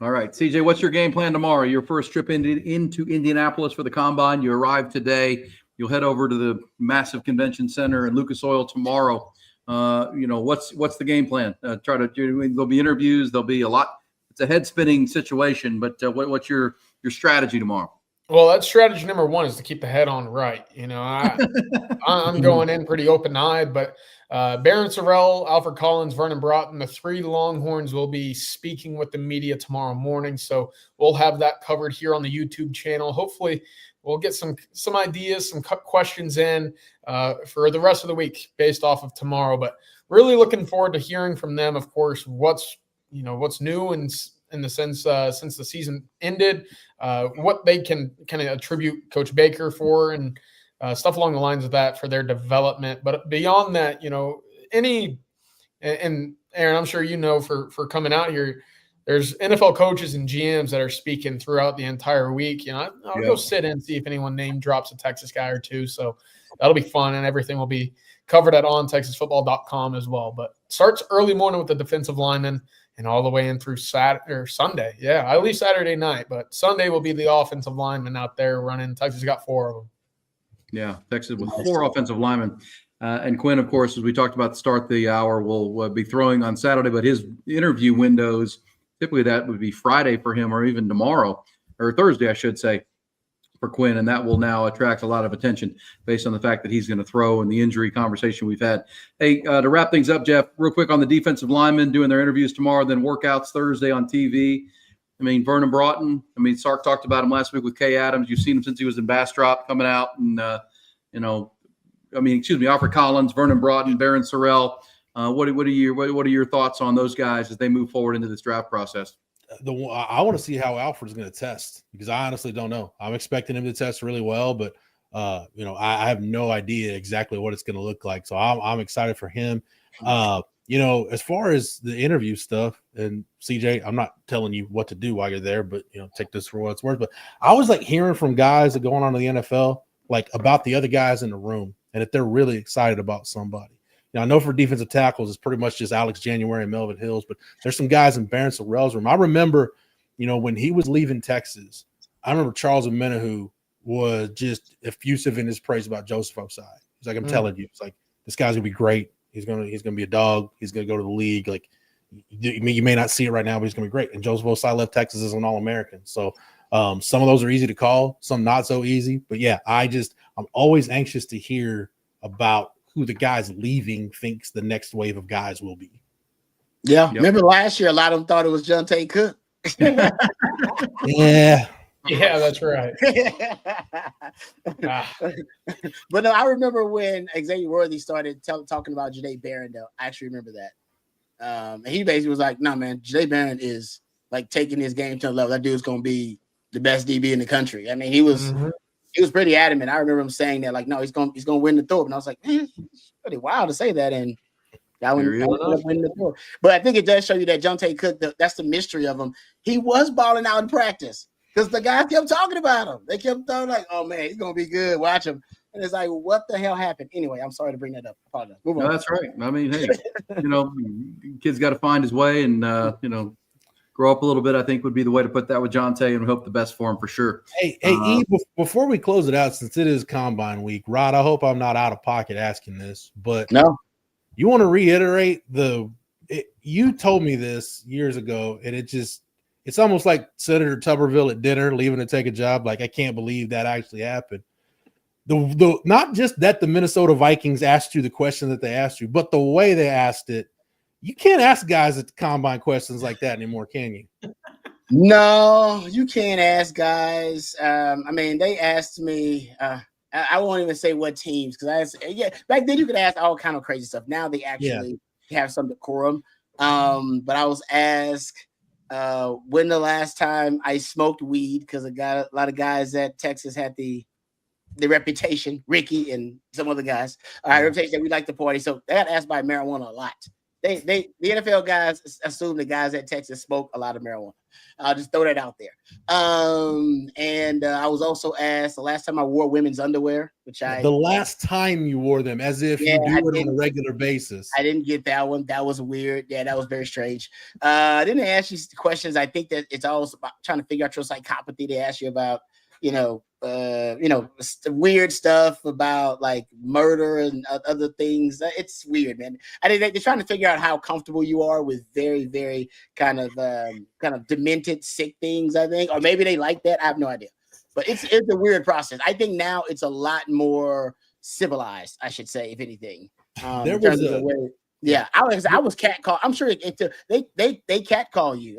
All right, CJ, what's your game plan tomorrow? Your first trip into Indianapolis for the Combine. You arrive today. You'll head over to the massive convention center in Lucas Oil tomorrow. What's the game plan? There'll be interviews. There'll be a lot. It's a head spinning situation, but what's your strategy tomorrow? Well, that's strategy number 1 is to keep the head on right. I'm going in pretty open-eyed, but Barron Sorrell, Alfred Collins, Vernon Broughton, the 3 Longhorns will be speaking with the media tomorrow morning. So we'll have that covered here on the YouTube channel. Hopefully we'll get some ideas, some questions in for the rest of the week based off of tomorrow. But really looking forward to hearing from them, of course, what's new and in the sense since the season ended, what they can kind of attribute Coach Baker for, and stuff along the lines of that for their development. But beyond that, and Aaron, I'm sure for coming out here, there's NFL coaches and GMs that are speaking throughout the entire week. I'll go sit in and see if anyone name drops a Texas guy or two. So that'll be fun, and everything will be covered at ontexasfootball.com as well. But starts early morning with the defensive linemen and all the way in through Sunday. Yeah, I leave Saturday night, but Sunday will be the offensive linemen out there running. Texas got 4 of them. Yeah, Texas with 4 offensive linemen. And Quinn, of course, as we talked about to start the hour, will be throwing on Saturday, but his interview windows, typically that would be Friday for him, or even tomorrow, or Thursday, I should say, for Quinn. And that will now attract a lot of attention based on the fact that he's going to throw and the injury conversation we've had. Hey, to wrap things up, Jeff, real quick on the defensive linemen doing their interviews tomorrow, then workouts Thursday on TV. I mean, Vernon Broughton, Sark talked about him last week with Kay Adams. You've seen him since he was in Bastrop coming out, and, Alfred Collins, Vernon Broughton, Barron Sorrell. What are your thoughts on those guys as they move forward into this draft process? I want to see how Alfred's going to test, because I honestly don't know. I'm expecting him to test really well, but I have no idea exactly what it's going to look like. So I'm excited for him. As far as the interview stuff, and CJ, I'm not telling you what to do while you're there, but take this for what it's worth. But I was hearing from guys that going on to the NFL, about the other guys in the room, and if they're really excited about somebody. I know for defensive tackles, it's pretty much just Alex January and Melvin Hills, but there's some guys in Barron Sorrell's room. I remember, when he was leaving Texas, I remember Charles Omenihu was just effusive in his praise about Joseph Osai. He's like, I'm telling you, it's like, this guy's gonna be great. He's gonna be a dog. He's gonna go to the league. You may not see it right now, but he's gonna be great. And Joseph Osai left Texas as an All-American. So some of those are easy to call, some not so easy. But yeah, I'm always anxious to hear about who the guys leaving thinks the next wave of guys will be. Yeah. Yep. Remember last year, a lot of them thought it was Jonte Cook. Yeah. Yeah, that's right. But no, I remember when Xavier Worthy started talking about Janae Barron, though. I actually remember that. And he basically was like, no, man, Janae Barron is taking his game to a level. That dude's going to be the best DB in the country. He was pretty adamant. I remember him saying that, no, he's going to win the Thorpe. And I was like, man, it's pretty wild to say that. And I wouldn't win the Thorpe. But I think it does show you that Jonte Cook, that's the mystery of him. He was balling out in practice because the guys kept talking about him. They kept talking oh, man, he's going to be good. Watch him. And it's like, what the hell happened? Anyway, I'm sorry to bring that up. Apologize. Move on. No, that's right. Hey, kid's got to find his way and, grow up a little bit, I think, would be the way to put that with Jonte, and we hope the best for him for sure. Hey, E, before we close it out, since it is Combine Week, Rod, I hope I'm not out of pocket asking this, but no, you want to reiterate you told me this years ago, and it's almost like Senator Tuberville at dinner, leaving to take a job. I can't believe that actually happened. The not just that the Minnesota Vikings asked you the question that they asked you, but the way they asked it. You can't ask guys at the combine questions like that anymore, can you? No, you can't ask guys. They asked me. I won't even say what teams because back then you could ask all kind of crazy stuff. Now they actually have some decorum. But I was asked when the last time I smoked weed because a lot of guys at Texas had the reputation, Ricky and some other guys, reputation that we like to party. So they got asked by marijuana a lot. The NFL guys assume the guys at Texas smoke a lot of marijuana. I'll just throw that out there. And I was also asked the last time I wore women's underwear, the last time you wore them, as if you do it on a regular basis. I didn't get that one. That was weird. Yeah, that was very strange. Then they ask you questions. I think that it's always about trying to figure out your psychopathy. They ask you about, weird stuff about murder and other things. It's weird, man. I think they're trying to figure out how comfortable you are with very, very kind of demented, sick things. I think, or maybe they like that. I have no idea. But it's a weird process. I think now it's a lot more civilized. I should say, if anything. I was catcalled. I'm sure they catcall you.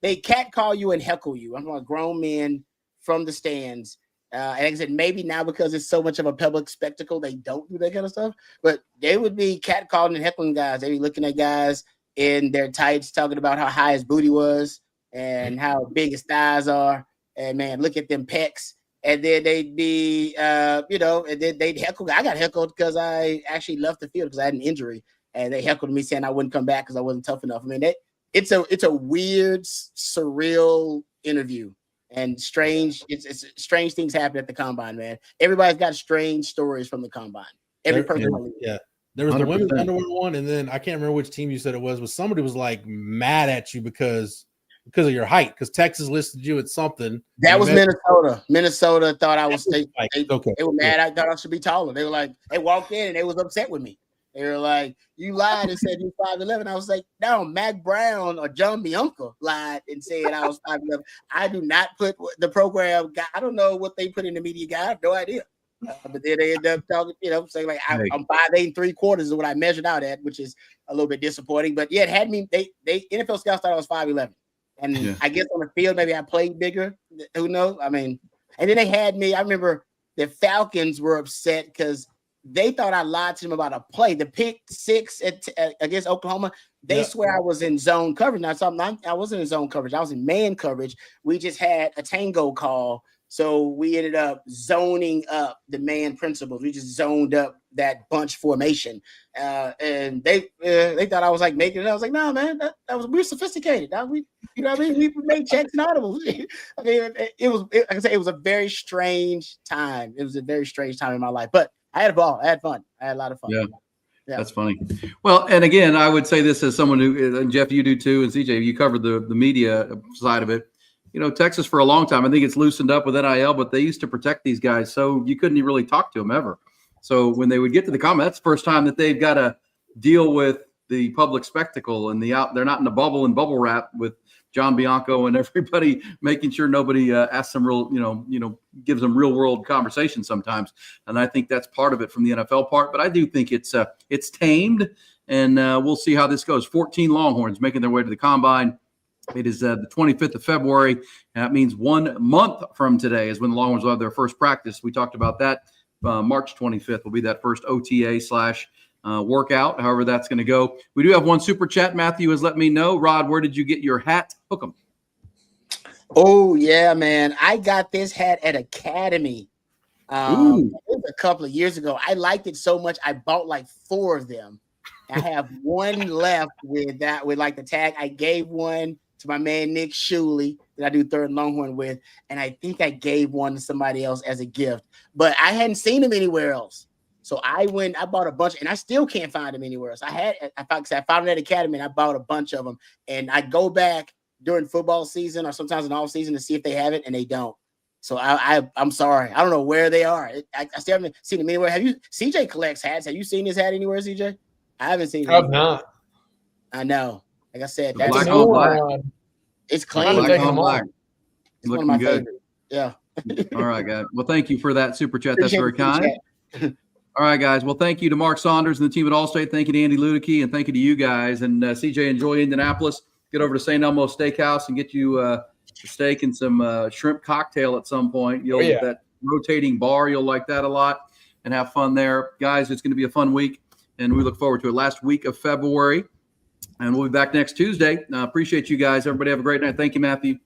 They catcall you and heckle you. I'm like grown men from the stands. And like I said, maybe now because it's so much of a public spectacle, they don't do that kind of stuff. But they would be catcalling and heckling guys. They'd be looking at guys in their tights, talking about how high his booty was and how big his thighs are. And man, look at them pecs. and then they'd be, and then they'd heckle. I got heckled because I actually left the field because I had an injury, and they heckled me saying I wouldn't come back because I wasn't tough enough. I mean, it's a weird, surreal interview, and strange. It's strange things happen at the combine, man. Everybody's got strange stories from the combine. Every person, yeah. There was 100%. The women's underwear one, and then I can't remember which team you said it was, but somebody was like mad at you because of your height, because Texas listed you at something. That was Minnesota. Minnesota thought I was they were mad. I thought I should be taller. They were like, they walked in and they was upset with me. They were like, you lied and said you 5'11". I was like, no, Mac Brown or John Bianca lied and said I was 5'11". I do not put the program. I don't know what they put in the media guide. I have no idea. But then they end up talking, saying like I'm 5'8" 3/4 is what I measured out at, which is a little bit disappointing. But yeah, it had me. They NFL scouts thought I was 5'11", and I guess on the field maybe I played bigger. Who knows? I mean, and then they had me. I remember the Falcons were upset because they thought I lied to them about a play, the pick 6 against Oklahoma. They swear I was in zone coverage. Now, I wasn't in zone coverage. I was in man coverage. We just had a tango call. So we ended up zoning up the man principles. We just zoned up that bunch formation, and they thought I was like making it. I was like, no, man, we're sophisticated. We made checks and audibles. I mean, like I said, it was a very strange time. It was a very strange time in my life, but I had a ball. I had fun. I had a lot of fun. Yeah. That's funny. Well, and again, I would say this as someone who, and Jeff, you do too, and CJ, you covered the media side of it. Texas for a long time, I think it's loosened up with NIL, but they used to protect these guys, so you couldn't really talk to them ever. So when they would get to the comment, that's the first time that they've got to deal with the public spectacle and they're not in the bubble and bubble wrap with John Bianco and everybody, making sure nobody asks them real, gives them real world conversation sometimes. And I think that's part of it from the NFL part. But I do think it's tamed, and we'll see how this goes. 14 Longhorns making their way to the combine. It is the 25th of February. That means 1 month from today is when the Longhorns will have their first practice. We talked about that. March 25th will be that first OTA / workout, however that's going to go. We do have one super chat. Matthew has let me know. Rod, where did you get your hat? Hook 'em. Oh, yeah, man. I got this hat at Academy. It was a couple of years ago. I liked it so much, I bought like 4 of them. I have one left with like the tag. I gave one to my man Nick Shuley that I do Third Longhorn with, and I think I gave one to somebody else as a gift, but I hadn't seen them anywhere else. So I bought a bunch, and I still can't find them anywhere else. I found them at Academy, and I bought a bunch of them, and I go back during football season or sometimes in off season to see if they have it, and they don't. So I'm sorry. I don't know where they are. I still haven't seen them anywhere. CJ collects hats. Have you seen his hat anywhere, CJ? I haven't seen it. I've not. I know. Like I said, that's black on black. It's clean. Black on black. It's one of my favorites. Yeah. All right, guys. Well, thank you for that super chat. That's very kind. All right, guys. Well, thank you to Mark Saunders and the team at Allstate. Thank you to Andy Ludicky, and thank you to you guys. And CJ, enjoy Indianapolis. Get over to St. Elmo Steakhouse and get you a steak and some shrimp cocktail at some point. That rotating bar, you'll like that a lot, and have fun there. Guys, it's going to be a fun week, and we look forward to it. Last week of February, and we'll be back next Tuesday. Appreciate you guys. Everybody have a great night. Thank you, Matthew.